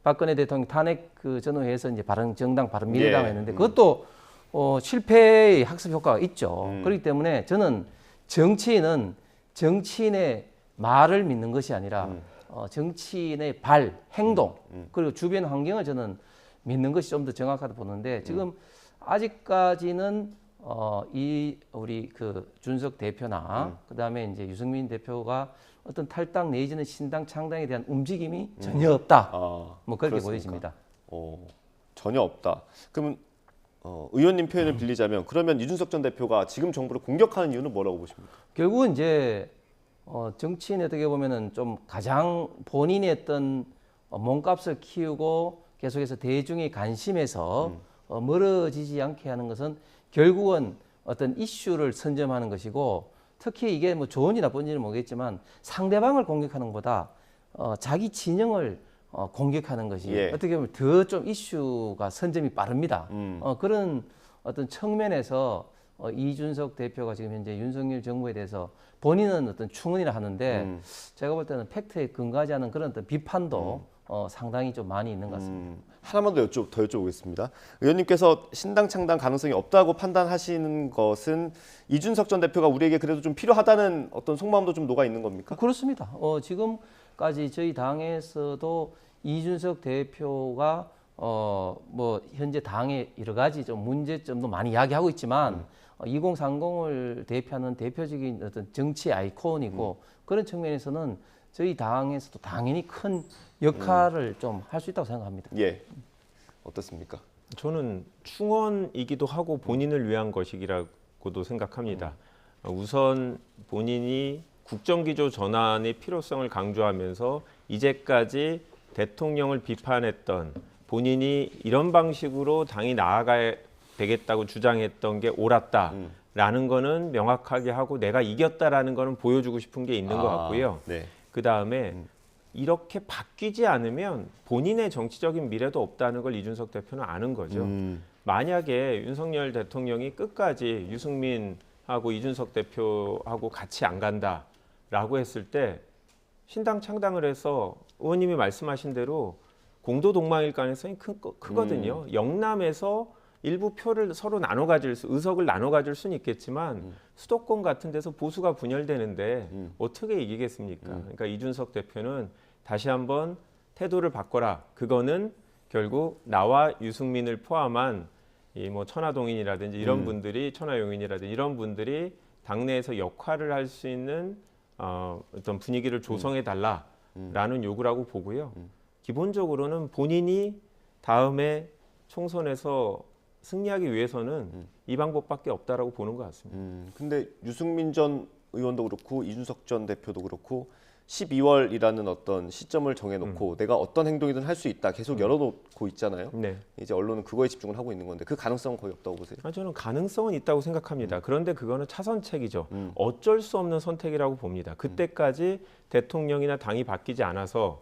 박근혜 대통령 탄핵 그 전후에서 이제 정당 바른미래당 했는데 그것도 실패의 학습 효과가 있죠. 그렇기 때문에 저는 정치인은 정치인의 말을 믿는 것이 아니라 정치인의 발, 행동 그리고 주변 환경을 저는 믿는 것이 좀 더 정확하다 보는데 지금 아직까지는 우리 그 준석 대표나 그다음에 이제 유승민 대표가 어떤 탈당 내지는 신당 창당에 대한 움직임이 전혀 없다. 뭐 그렇게 그렇습니까? 보여집니다. 전혀 없다. 그러면 의원님 표현을 빌리자면 그러면 이준석 전 대표가 지금 정부를 공격하는 이유는 뭐라고 보십니까? 결국은 이제 정치인이 어떻게 보면은 좀 가장 본인의 어떤 몸값을 키우고 계속해서 대중의 관심에서 멀어지지 않게 하는 것은 결국은 어떤 이슈를 선점하는 것이고 특히 이게 뭐 좋은지 나쁜지는 모르겠지만 상대방을 공격하는 것보다 자기 진영을 공격하는 것이 어떻게 보면 더 좀 이슈가 선점이 빠릅니다. 그런 어떤 측면에서 이준석 대표가 지금 현재 윤석열 정부에 대해서 본인은 어떤 충언이라 하는데 제가 볼 때는 팩트에 근거하지 않은 그런 어떤 비판도 상당히 좀 많이 있는 것 같습니다. 하나만 더 여쭤보겠습니다. 의원님께서 신당 창당 가능성이 없다고 판단하시는 것은 이준석 전 대표가 우리에게 그래도 좀 필요하다는 어떤 속마음도 좀 녹아 있는 겁니까? 그렇습니다. 지금까지 저희 당에서도 이준석 대표가 뭐 현재 당의 여러 가지 좀 문제점도 많이 이야기하고 있지만 2030을 대표하는 대표적인 어떤 정치 아이콘이고 그런 측면에서는 저희 당에서도 당연히 큰 역할을 좀 할 수 있다고 생각합니다. 예, 어떻습니까? 저는 충원이기도 하고 본인을 위한 것이라고도 생각합니다. 우선 본인이 국정기조 전환의 필요성을 강조하면서 이제까지 대통령을 비판했던 본인이 이런 방식으로 당이 나아가야 되겠다고 주장했던 게 옳았다라는 거는 명확하게 하고 내가 이겼다라는 거는 보여주고 싶은 게 있는 것 같고요. 네. 그다음에 이렇게 바뀌지 않으면 본인의 정치적인 미래도 없다는 걸 이준석 대표는 아는 거죠. 만약에 윤석열 대통령이 끝까지 유승민하고 이준석 대표하고 같이 안 간다라고 했을 때 신당 창당을 해서 의원님이 말씀하신 대로 공도 동망일 가능성이 크거든요. 영남에서 일부 표를 서로 나눠 가질 의석을 나눠 가질 수는 있겠지만 수도권 같은 데서 보수가 분열되는데 어떻게 이기겠습니까? 그러니까 이준석 대표는 다시 한번 태도를 바꿔라. 그거는 결국 나와 유승민을 포함한 이 뭐 천하동인이라든지 이런 분들이 천하용인이라든지 이런 분들이 당내에서 역할을 할 수 있는 어떤 분위기를 조성해 달라라는 요구라고 보고요. 기본적으로는 본인이 다음에 총선에서 승리하기 위해서는 이 방법밖에 없다라고 보는 것 같습니다. 근데 유승민 전 의원도 그렇고 이준석 전 대표도 그렇고 12월이라는 어떤 시점을 정해놓고 내가 어떤 행동이든 할 수 있다 계속 열어놓고 있잖아요. 네. 이제 언론은 그거에 집중을 하고 있는 건데 그 가능성은 거의 없다고 보세요? 저는 가능성은 있다고 생각합니다. 그런데 그거는 차선책이죠. 어쩔 수 없는 선택이라고 봅니다. 그때까지 대통령이나 당이 바뀌지 않아서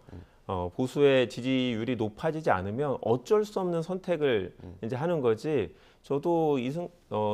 보수의 지지율이 높아지지 않으면 어쩔 수 없는 선택을 이제 하는 거지. 저도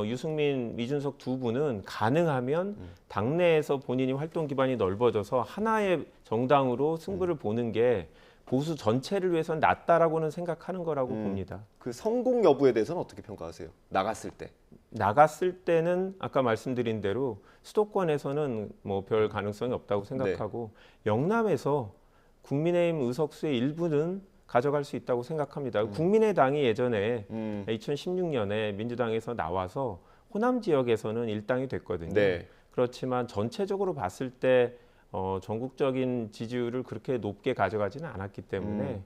유승민, 이준석 두 분은 가능하면 당내에서 본인이 활동 기반이 넓어져서 하나의 정당으로 승부를 보는 게 보수 전체를 위해서는 낫다라고는 생각하는 거라고 봅니다. 그 성공 여부에 대해서는 어떻게 평가하세요? 나갔을 때? 나갔을 때는 아까 말씀드린 대로 수도권에서는 뭐 별 가능성이 없다고 생각하고 영남에서 국민의힘 의석수의 일부는 가져갈 수 있다고 생각합니다. 국민의당이 예전에 2016년에 민주당에서 나와서 호남 지역에서는 일당이 됐거든요. 네. 그렇지만 전체적으로 봤을 때 전국적인 지지율을 그렇게 높게 가져가지는 않았기 때문에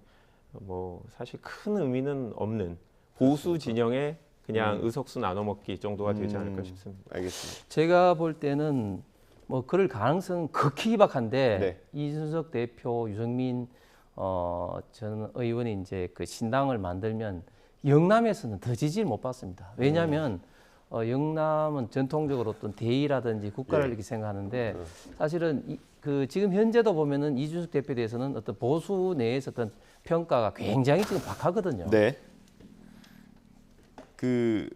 뭐 사실 큰 의미는 없는 보수 진영의 그냥 의석수 나눠 먹기 정도가 되지 않을까 싶습니다. 알겠습니다. 제가 볼 때는 뭐 그럴 가능성 극히 희박한데 네. 이준석 대표, 유승민 전 의원이 이제 그 신당을 만들면 영남에서는 더 지지를 못 받습니다. 왜냐하면 영남은 전통적으로 어떤 대의라든지 국가를 이렇게 생각하는데 사실은 그 지금 현재도 보면은 이준석 대표에 대해서는 어떤 보수 내에서 어떤 평가가 굉장히 지금 박하거든요. 네. 그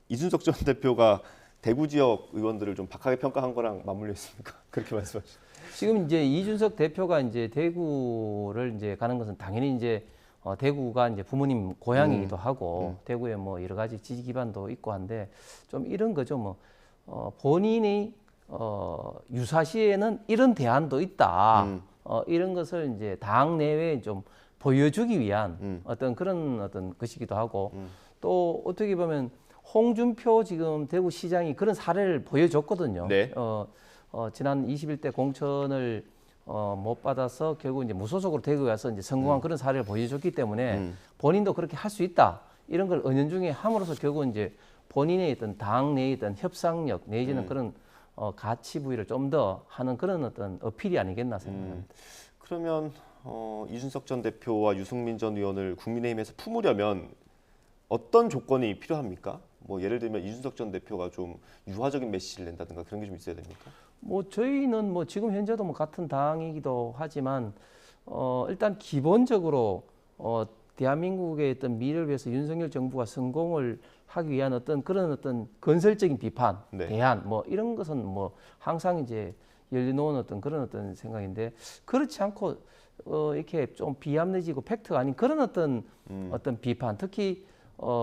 이준석 전 대표가 대구 지역 의원들을 좀 박하게 평가한 거랑 맞물려 있습니까? 그렇게 말씀하시죠. 지금 이제 이준석 대표가 이제 대구를 이제 가는 것은 당연히 이제 대구가 이제 부모님 고향이기도 하고 대구에 뭐 여러 가지 지지 기반도 있고 한데 좀 이런 거죠. 뭐 본인이 유사시에는 이런 대안도 있다. 이런 것을 이제 당 내외에 좀 보여주기 위한 어떤 그런 어떤 것이기도 하고 또 어떻게 보면 홍준표 지금 대구시장이 그런 사례를 보여줬거든요. 네. 지난 21대 공천을 못 받아서 결국 이제 무소속으로 대구에 와서 이제 성공한 그런 사례를 보여줬기 때문에 본인도 그렇게 할 수 있다. 이런 걸 은연중에 함으로써 결국 이제 본인의 어떤 당 내의 어떤 협상력 내지는 그런 가치 부여를 좀 더 하는 그런 어떤 어필이 아니겠나 생각합니다. 그러면 이준석 전 대표와 유승민 전 의원을 국민의힘에서 품으려면 어떤 조건이 필요합니까? 뭐 예를 들면 이준석 전 대표가 좀 유화적인 메시지를 낸다든가 그런 게 좀 있어야 됩니까? 뭐 저희는 뭐 지금 현재도 뭐 같은 당이기도 하지만 일단 기본적으로 대한민국의 어떤 미래를 위해서 윤석열 정부가 성공을 하기 위한 어떤 그런 어떤 건설적인 비판, 대안 뭐 이런 것은 뭐 항상 이제 열려놓은 어떤 그런 어떤 생각인데 그렇지 않고 이렇게 좀 비합리적이고 팩트가 아닌 그런 어떤 비판, 특히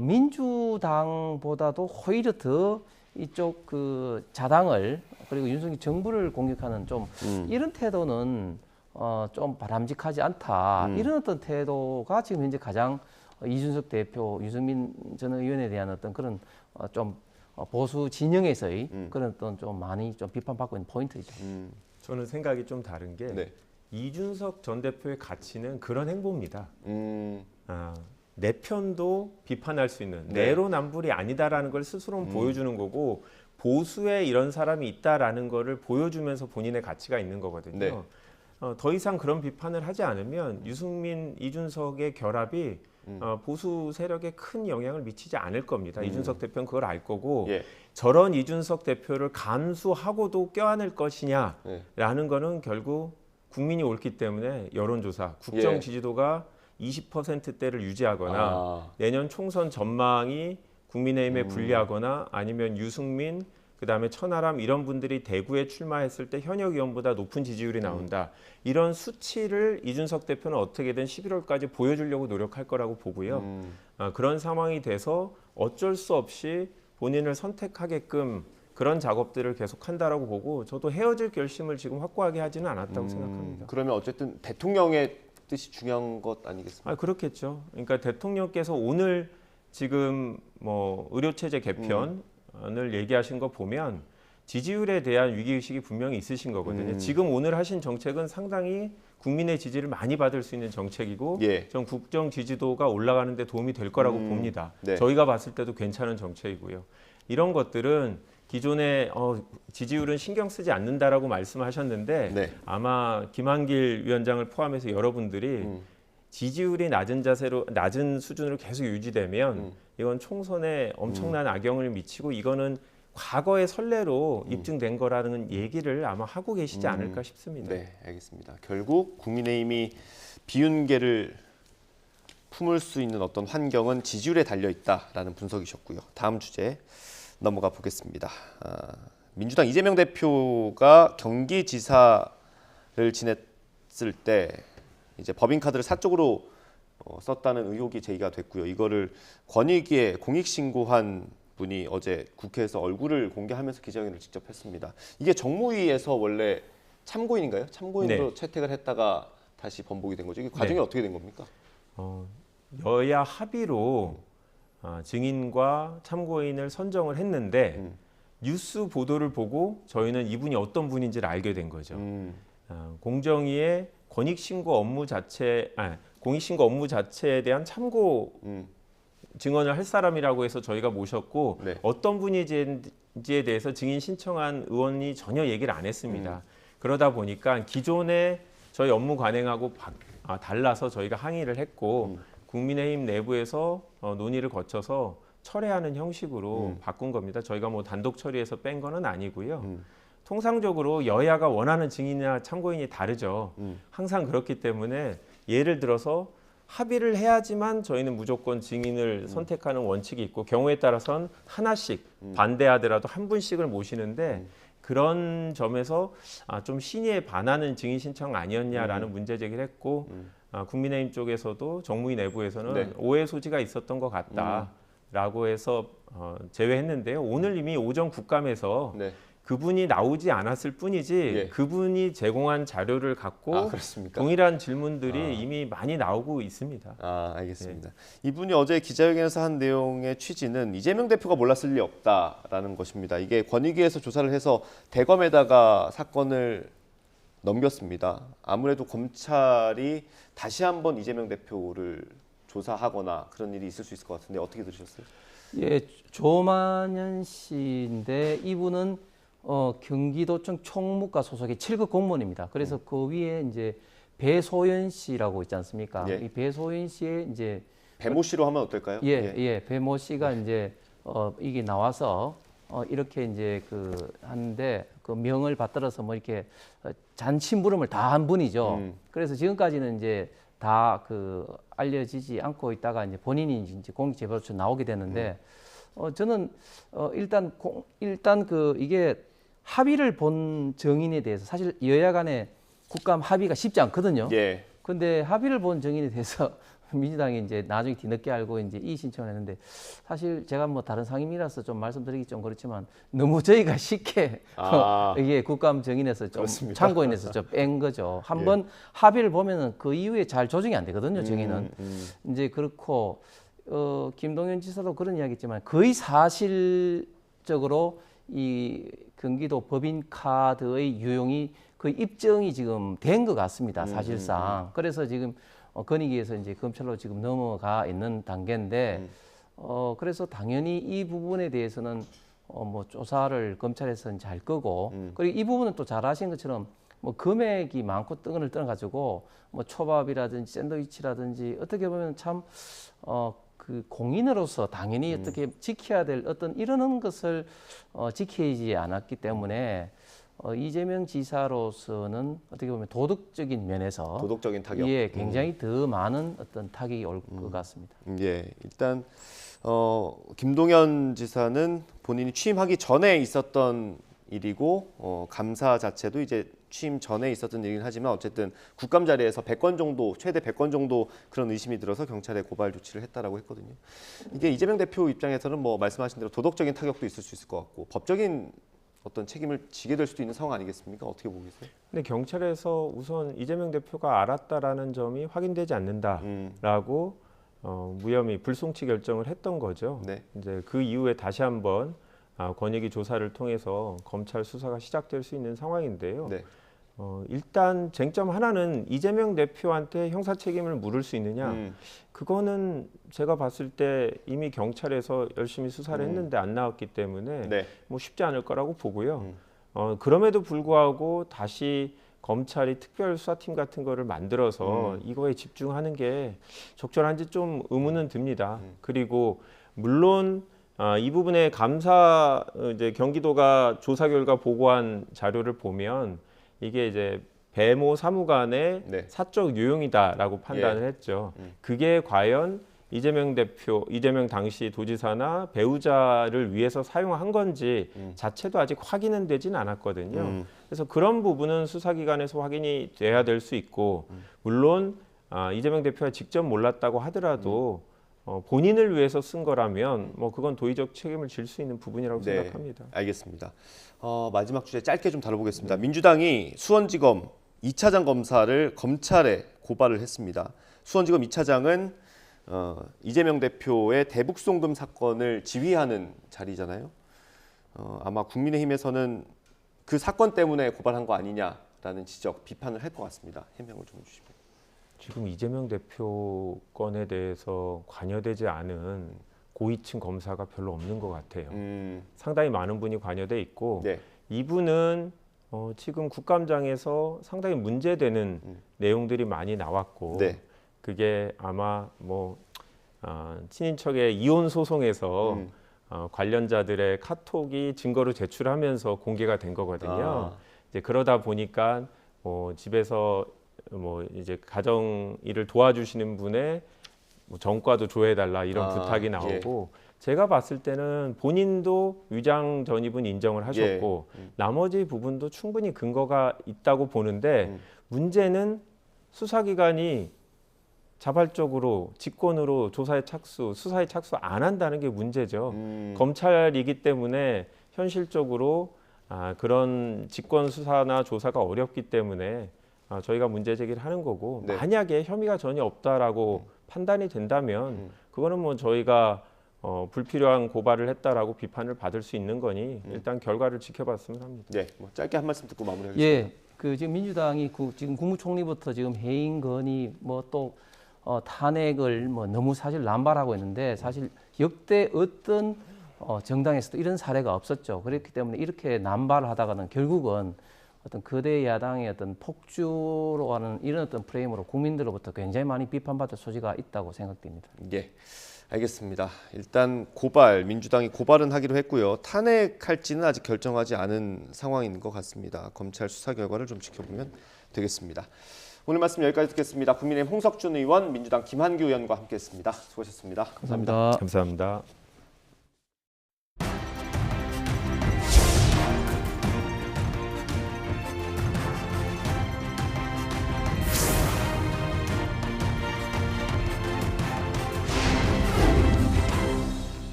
민주당보다도 오히려 더 이쪽 그 자당을 그리고 윤석열 정부를 공격하는 좀 이런 태도는 좀 바람직하지 않다. 이런 어떤 태도가 지금 현재 가장 이준석 대표, 유승민 전 의원에 대한 어떤 그런 좀 보수 진영에서의 그런 어떤 좀 많이 좀 비판받고 있는 포인트이죠. 저는 생각이 좀 다른 게 이준석 전 대표의 가치는 그런 행보입니다. 내 편도 비판할 수 있는 내로남불이 아니다라는 걸 스스로는 보여주는 거고 보수에 이런 사람이 있다라는 거를 보여주면서 본인의 가치가 있는 거거든요. 더 이상 그런 비판을 하지 않으면 유승민, 이준석의 결합이 보수 세력에 큰 영향을 미치지 않을 겁니다. 이준석 대표는 그걸 알 거고 저런 이준석 대표를 감수하고도 껴안을 것이냐라는 거는 결국 국민이 옳기 때문에 여론조사, 국정 지지도가 20%대를 유지하거나 내년 총선 전망이 국민의힘에 불리하거나 아니면 유승민, 그다음에 천하람 이런 분들이 대구에 출마했을 때 현역 의원보다 높은 지지율이 나온다. 이런 수치를 이준석 대표는 어떻게든 11월까지 보여주려고 노력할 거라고 보고요. 그런 상황이 돼서 어쩔 수 없이 본인을 선택하게끔 그런 작업들을 계속한다라고 보고 저도 헤어질 결심을 지금 확고하게 하지는 않았다고 생각합니다. 그러면 어쨌든 대통령의 뜻이 중요한 것 아니겠습니까? 그렇겠죠. 그러니까 대통령께서 오늘 지금 뭐 의료체제 개편을 얘기하신 거 보면 지지율에 대한 위기의식이 분명히 있으신 거거든요. 지금 오늘 하신 정책은 상당히 국민의 지지를 많이 받을 수 있는 정책이고 전 국정 지지도가 올라가는 데 도움이 될 거라고 봅니다. 저희가 봤을 때도 괜찮은 정책이고요. 이런 것들은 기존에 지지율은 신경 쓰지 않는다라고 말씀하셨는데 아마 김한길 위원장을 포함해서 여러분들이 지지율이 낮은 수준으로 계속 유지되면 이건 총선에 엄청난 악영을 미치고 이거는 과거의 선례로 입증된 거라는 얘기를 아마 하고 계시지 않을까 싶습니다. 네, 알겠습니다. 결국 국민의힘이 비윤계를 품을 수 있는 어떤 환경은 지지율에 달려 있다라는 분석이셨고요. 다음 주제 넘어가 보겠습니다. 민주당 이재명 대표가 경기지사를 지냈을 때 이제 법인카드를 사적으로 썼다는 의혹이 제기가 됐고요. 이거를 권익위에 공익신고한 분이 어제 국회에서 얼굴을 공개하면서 기자회견을 직접 했습니다. 이게 정무위에서 원래 참고인인가요? 참고인으로 채택을 했다가 다시 번복이 된 거죠. 이게 과정이 어떻게 된 겁니까? 여야 합의로 증인과 참고인을 선정을 했는데 뉴스 보도를 보고 저희는 이분이 어떤 분인지를 알게 된 거죠. 공정위의 공익신고 업무 자체에 대한 참고 증언을 할 사람이라고 해서 저희가 모셨고 네. 어떤 분인지에 대해서 증인 신청한 의원이 전혀 얘기를 안 했습니다. 그러다 보니까 기존에 저희 업무 관행하고 달라서 저희가 항의를 했고 국민의힘 내부에서 논의를 거쳐서 철회하는 형식으로 바꾼 겁니다. 저희가 뭐 단독 처리해서 뺀 거는 아니고요. 통상적으로 여야가 원하는 증인이나 참고인이 다르죠. 항상 그렇기 때문에 예를 들어서 합의를 해야지만 저희는 무조건 증인을 선택하는 원칙이 있고 경우에 따라서는 하나씩 반대하더라도 한 분씩을 모시는데 그런 점에서 좀 신의에 반하는 증인 신청 아니었냐라는 문제 제기를 했고 국민의힘 쪽에서도 정무위 내부에서는 네. 오해 소지가 있었던 것 같다라고 해서 제외했는데요. 오늘 이미 오전 국감에서 네. 그분이 나오지 않았을 뿐이지 예. 그분이 제공한 자료를 갖고 그렇습니까? 동일한 질문들이 이미 많이 나오고 있습니다. 알겠습니다. 이분이 어제 기자회견에서 한 내용의 취지는 이재명 대표가 몰랐을 리 없다라는 것입니다. 이게 권익위에서 조사를 해서 대검에다가 사건을 넘겼습니다. 아무래도 검찰이 다시 한번 이재명 대표를 조사하거나 그런 일이 있을 수 있을 것 같은데 어떻게 들으셨어요? 예, 조만현 씨인데 이분은 경기도청 총무과 소속의 7급 공무원입니다. 그래서 그 위에 이제 배소연 씨라고 있지 않습니까? 예. 이 배소연 씨의 이제 배모 씨로 하면 어떨까요? 예, 배모 씨가 이제 이게 나와서 이렇게 이제 하는데 그 명을 받들어서 뭐 이렇게 잔심부름을 다 한 분이죠. 그래서 지금까지는 이제 다 알려지지 않고 있다가 이제 본인이 이제 공익제보로 나오게 되는데 저는 일단 이게 합의를 본 정인에 대해서 사실 여야 간에 국감 합의가 쉽지 않거든요. 예. 근데 합의를 본 정인에 대해서 민주당이 이제 나중에 뒤늦게 알고 이제 이의 신청을 했는데 사실 제가 뭐 다른 상임이라서 좀 말씀드리기 좀 그렇지만 너무 저희가 쉽게 이게 국감 정인에서 좀 그렇습니까? 참고인에서 좀 뺀 거죠. 한번 합의를 보면은 그 이후에 잘 조정이 안 되거든요. 정인은 이제 그렇고 김동연 지사도 그런 이야기했지만 거의 사실적으로 이 경기도 법인카드의 유용이 거의 입증이 지금 된 것 같습니다. 사실상. 그래서 지금 권익위에서 이제 검찰로 지금 넘어가 있는 단계인데 그래서 당연히 이 부분에 대해서는 뭐 조사를 검찰에서는 잘 거고 그리고 이 부분은 또 잘 아신 것처럼 뭐 금액이 많고 뜨거를 떠나가지고 뭐 초밥이라든지 샌드위치라든지 어떻게 보면 참 그 공인으로서 당연히 어떻게 지켜야 될 어떤 이러는 것을 지키지 않았기 때문에 이재명 지사로서는 어떻게 보면 도덕적인 면에서 도덕적인 타격. 예, 굉장히 더 많은 어떤 타격이 올 것 같습니다. 예, 일단 김동연 지사는 본인이 취임하기 전에 있었던 일이고 감사 자체도 이제 취임 전에 있었던 일이긴 하지만 어쨌든 국감 자리에서 100건 정도 최대 100건 정도 그런 의심이 들어서 경찰에 고발 조치를 했다라고 했거든요. 이게 이재명 대표 입장에서는 뭐 말씀하신 대로 도덕적인 타격도 있을 수 있을 것 같고 법적인 어떤 책임을 지게 될 수도 있는 상황 아니겠습니까? 어떻게 보고 계세요? 근데 경찰에서 우선 이재명 대표가 알았다라는 점이 확인되지 않는다라고 무혐의 불송치 결정을 했던 거죠. 네. 이제 그 이후에 다시 한번 권익위 조사를 통해서 검찰 수사가 시작될 수 있는 상황인데요. 네. 일단 쟁점 하나는 이재명 대표한테 형사 책임을 물을 수 있느냐. 그거는 제가 봤을 때 이미 경찰에서 열심히 수사를 했는데 안 나왔기 때문에 네. 뭐 쉽지 않을 거라고 보고요. 그럼에도 불구하고 다시 검찰이 특별수사팀 같은 거를 만들어서 이거에 집중하는 게 적절한지 좀 의문은 듭니다. 그리고 물론 이 부분에 감사 이제 경기도가 조사 결과 보고한 자료를 보면 이게 이제 배모 사무관의 네. 사적 유용이다라고 판단을 했죠. 그게 과연 이재명 대표, 이재명 당시 도지사나 배우자를 위해서 사용한 건지 자체도 아직 확인은 되진 않았거든요. 그래서 그런 부분은 수사기관에서 확인이 돼야 될 수 있고 물론 이재명 대표가 직접 몰랐다고 하더라도 본인을 위해서 쓴 거라면 뭐 그건 도의적 책임을 질 수 있는 부분이라고 네, 생각합니다. 알겠습니다. 마지막 주제 짧게 좀 다뤄보겠습니다. 민주당이 수원지검 2차장 검사를 검찰에 고발을 했습니다. 수원지검 2차장은 이재명 대표의 대북송금 사건을 지휘하는 자리잖아요. 아마 국민의힘에서는 그 사건 때문에 고발한 거 아니냐라는 지적, 비판을 할 것 같습니다. 해명을 좀 해주시면. 지금 이재명 대표 건에 대해서 관여되지 않은 고위층 검사가 별로 없는 것 같아요. 상당히 많은 분이 관여돼 있고 네. 이분은 지금 국감장에서 상당히 문제되는 내용들이 많이 나왔고 네. 그게 아마 친인척의 이혼 소송에서 관련자들의 카톡이 증거로 제출하면서 공개가 된 거거든요. 이제 그러다 보니까 집에서 이제 가정 일을 도와주시는 분의 전과도 조회해달라 이런 부탁이 나오고 제가 봤을 때는 본인도 위장 전입은 인정을 하셨고 나머지 부분도 충분히 근거가 있다고 보는데 문제는 수사기관이 자발적으로 직권으로 수사에 착수 안 한다는 게 문제죠. 검찰이기 때문에 현실적으로 그런 직권 수사나 조사가 어렵기 때문에 저희가 문제 제기를 하는 거고 만약에 혐의가 전혀 없다라고 판단이 된다면 그거는 저희가 불필요한 고발을 했다라고 비판을 받을 수 있는 거니 일단 결과를 지켜봤으면 합니다. 네, 짧게 한 말씀 듣고 마무리하겠습니다. 예, 지금 민주당이 지금 국무총리부터 지금 해임 건의 또 탄핵을 너무 사실 남발하고 있는데 사실 역대 어떤 정당에서도 이런 사례가 없었죠. 그렇기 때문에 이렇게 남발하다가는 결국은 어떤 거대 야당의 어떤 폭주로 가는 이런 어떤 프레임으로 국민들로부터 굉장히 많이 비판받을 소지가 있다고 생각됩니다. 예, 알겠습니다. 일단 민주당이 고발은 하기로 했고요. 탄핵할지는 아직 결정하지 않은 상황인 것 같습니다. 검찰 수사 결과를 좀 지켜보면 되겠습니다. 오늘 말씀 여기까지 듣겠습니다. 국민의힘 홍석준 의원, 민주당 김한규 의원과 함께했습니다. 수고하셨습니다. 감사합니다. 감사합니다.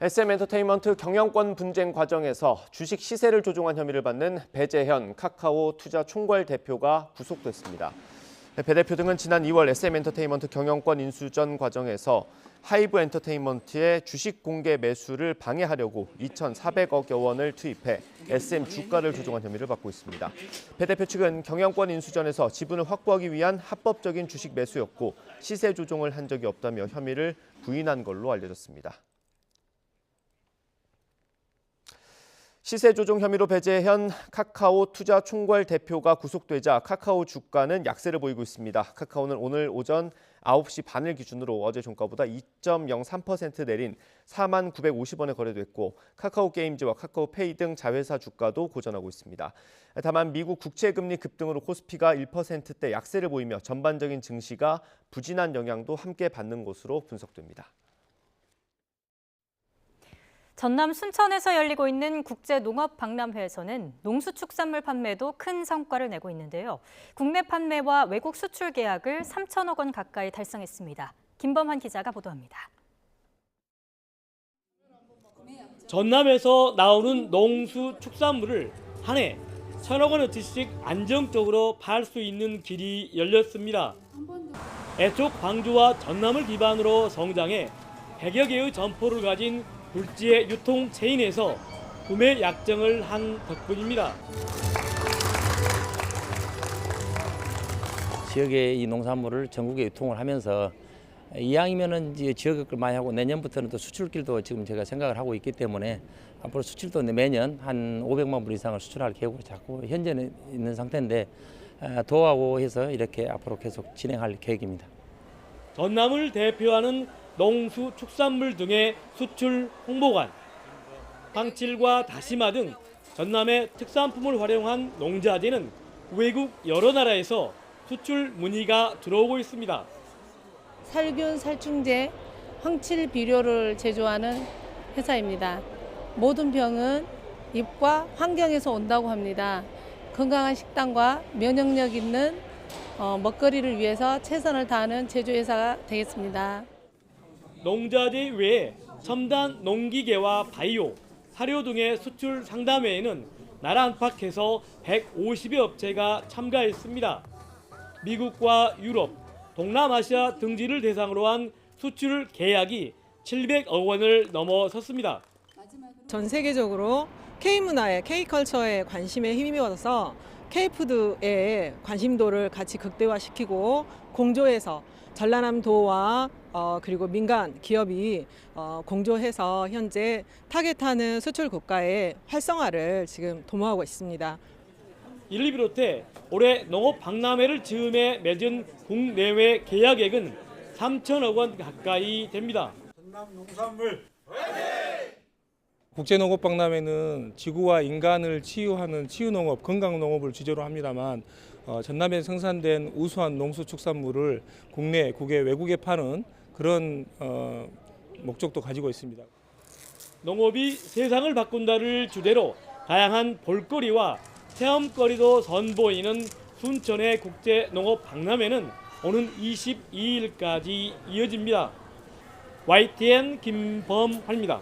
SM엔터테인먼트 경영권 분쟁 과정에서 주식 시세를 조종한 혐의를 받는 배재현 카카오 투자 총괄 대표가 구속됐습니다. 배 대표 등은 지난 2월 SM엔터테인먼트 경영권 인수전 과정에서 하이브 엔터테인먼트의 주식 공개 매수를 방해하려고 2,400억 원을 투입해 SM 주가를 조종한 혐의를 받고 있습니다. 배 대표 측은 경영권 인수전에서 지분을 확보하기 위한 합법적인 주식 매수였고 시세 조종을 한 적이 없다며 혐의를 부인한 걸로 알려졌습니다. 시세 조종 혐의로 배재현 카카오 투자 총괄 대표가 구속되자 카카오 주가는 약세를 보이고 있습니다. 카카오는 오늘 오전 9시 반을 기준으로 어제 종가보다 2.03% 내린 49,950원에 거래됐고 카카오 게임즈와 카카오페이 등 자회사 주가도 고전하고 있습니다. 다만 미국 국채금리 급등으로 코스피가 1%대 약세를 보이며 전반적인 증시가 부진한 영향도 함께 받는 것으로 분석됩니다. 전남 순천에서 열리고 있는 국제농업박람회에서는 농수축산물 판매도 큰 성과를 내고 있는데요. 국내 판매와 외국 수출 계약을 3천억 원 가까이 달성했습니다. 김범환 기자가 보도합니다. 전남에서 나오는 농수축산물을 한 해 1,000억 원어치씩 안정적으로 팔 수 있는 길이 열렸습니다. 애초 광주와 전남을 기반으로 성장해 100여 개의 점포를 가진 굴지의 유통 체인에서 구매 약정을 한 덕분입니다. 지역의 이 농산물을 전국에 유통을 하면서 이왕이면은 이제 지역을 많이 하고 내년부터는 또 수출길도 지금 제가 생각을 하고 있기 때문에 앞으로 수출도 매년 한 500만 불 이상을 수출할 계획으로 잡고 현재는 있는 상태인데 도하고 해서 이렇게 앞으로 계속 진행할 계획입니다. 전남을 대표하는 농수축산물 등의 수출 홍보관, 황칠과 다시마 등 전남의 특산품을 활용한 농자재는 외국 여러 나라에서 수출 문의가 들어오고 있습니다. 살균, 살충제, 황칠 비료를 제조하는 회사입니다. 모든 병은 잎과 환경에서 온다고 합니다. 건강한 식단과 면역력 있는 먹거리를 위해서 최선을 다하는 제조회사가 되겠습니다. 농자재 외에 첨단 농기계와 바이오, 사료 등의 수출 상담회에는 나라 안팎에서 150여 업체가 참가했습니다. 미국과 유럽, 동남아시아 등지를 대상으로 한 수출 계약이 700억 원을 넘어섰습니다. 전 세계적으로 K문화에, K컬처에 관심에 힘입어서 K푸드의 관심도를 같이 극대화시키고 공조해서 전라남도와 그리고 민간 기업이 공조해서 현재 타겟하는 수출 국가의 활성화를 지금 도모하고 있습니다. 이를 비롯해 올해 농업 박람회를 즈음에 맺은 국내외 계약액은 3천억 원 가까이 됩니다. 농산물 국제농업박람회는 지구와 인간을 치유하는 치유농업, 건강농업을 주제로 합니다만 전남에 생산된 우수한 농수축산물을 국내, 국외, 외국에 파는 그런 목적도 가지고 있습니다. 농업이 세상을 바꾼다를 주제로 다양한 볼거리와 체험거리도 선보이는 순천의 국제농업박람회는 오는 22일까지 이어집니다. YTN 김범환입니다.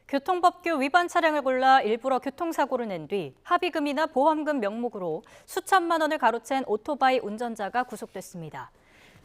교통법규 위반 차량을 골라 일부러 교통사고를 낸 뒤 합의금이나 보험금 명목으로 수천만 원을 가로챈 오토바이 운전자가 구속됐습니다.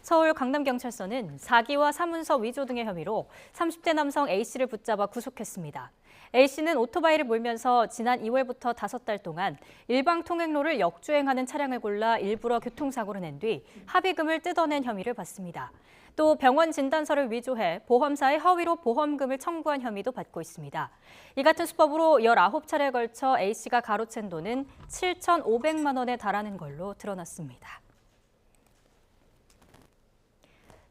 서울 강남경찰서는 사기와 사문서 위조 등의 혐의로 30대 남성 A씨를 붙잡아 구속했습니다. A씨는 오토바이를 몰면서 지난 2월부터 5달 동안 일방 통행로를 역주행하는 차량을 골라 일부러 교통사고를 낸 뒤 합의금을 뜯어낸 혐의를 받습니다. 또 병원 진단서를 위조해 보험사에 허위로 보험금을 청구한 혐의도 받고 있습니다. 이 같은 수법으로 19차례에 걸쳐 A씨가 가로챈 돈은 7,500만 원에 달하는 걸로 드러났습니다.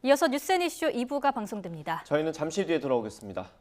이어서 뉴스앤이슈 2부가 방송됩니다. 저희는 잠시 뒤에 돌아오겠습니다.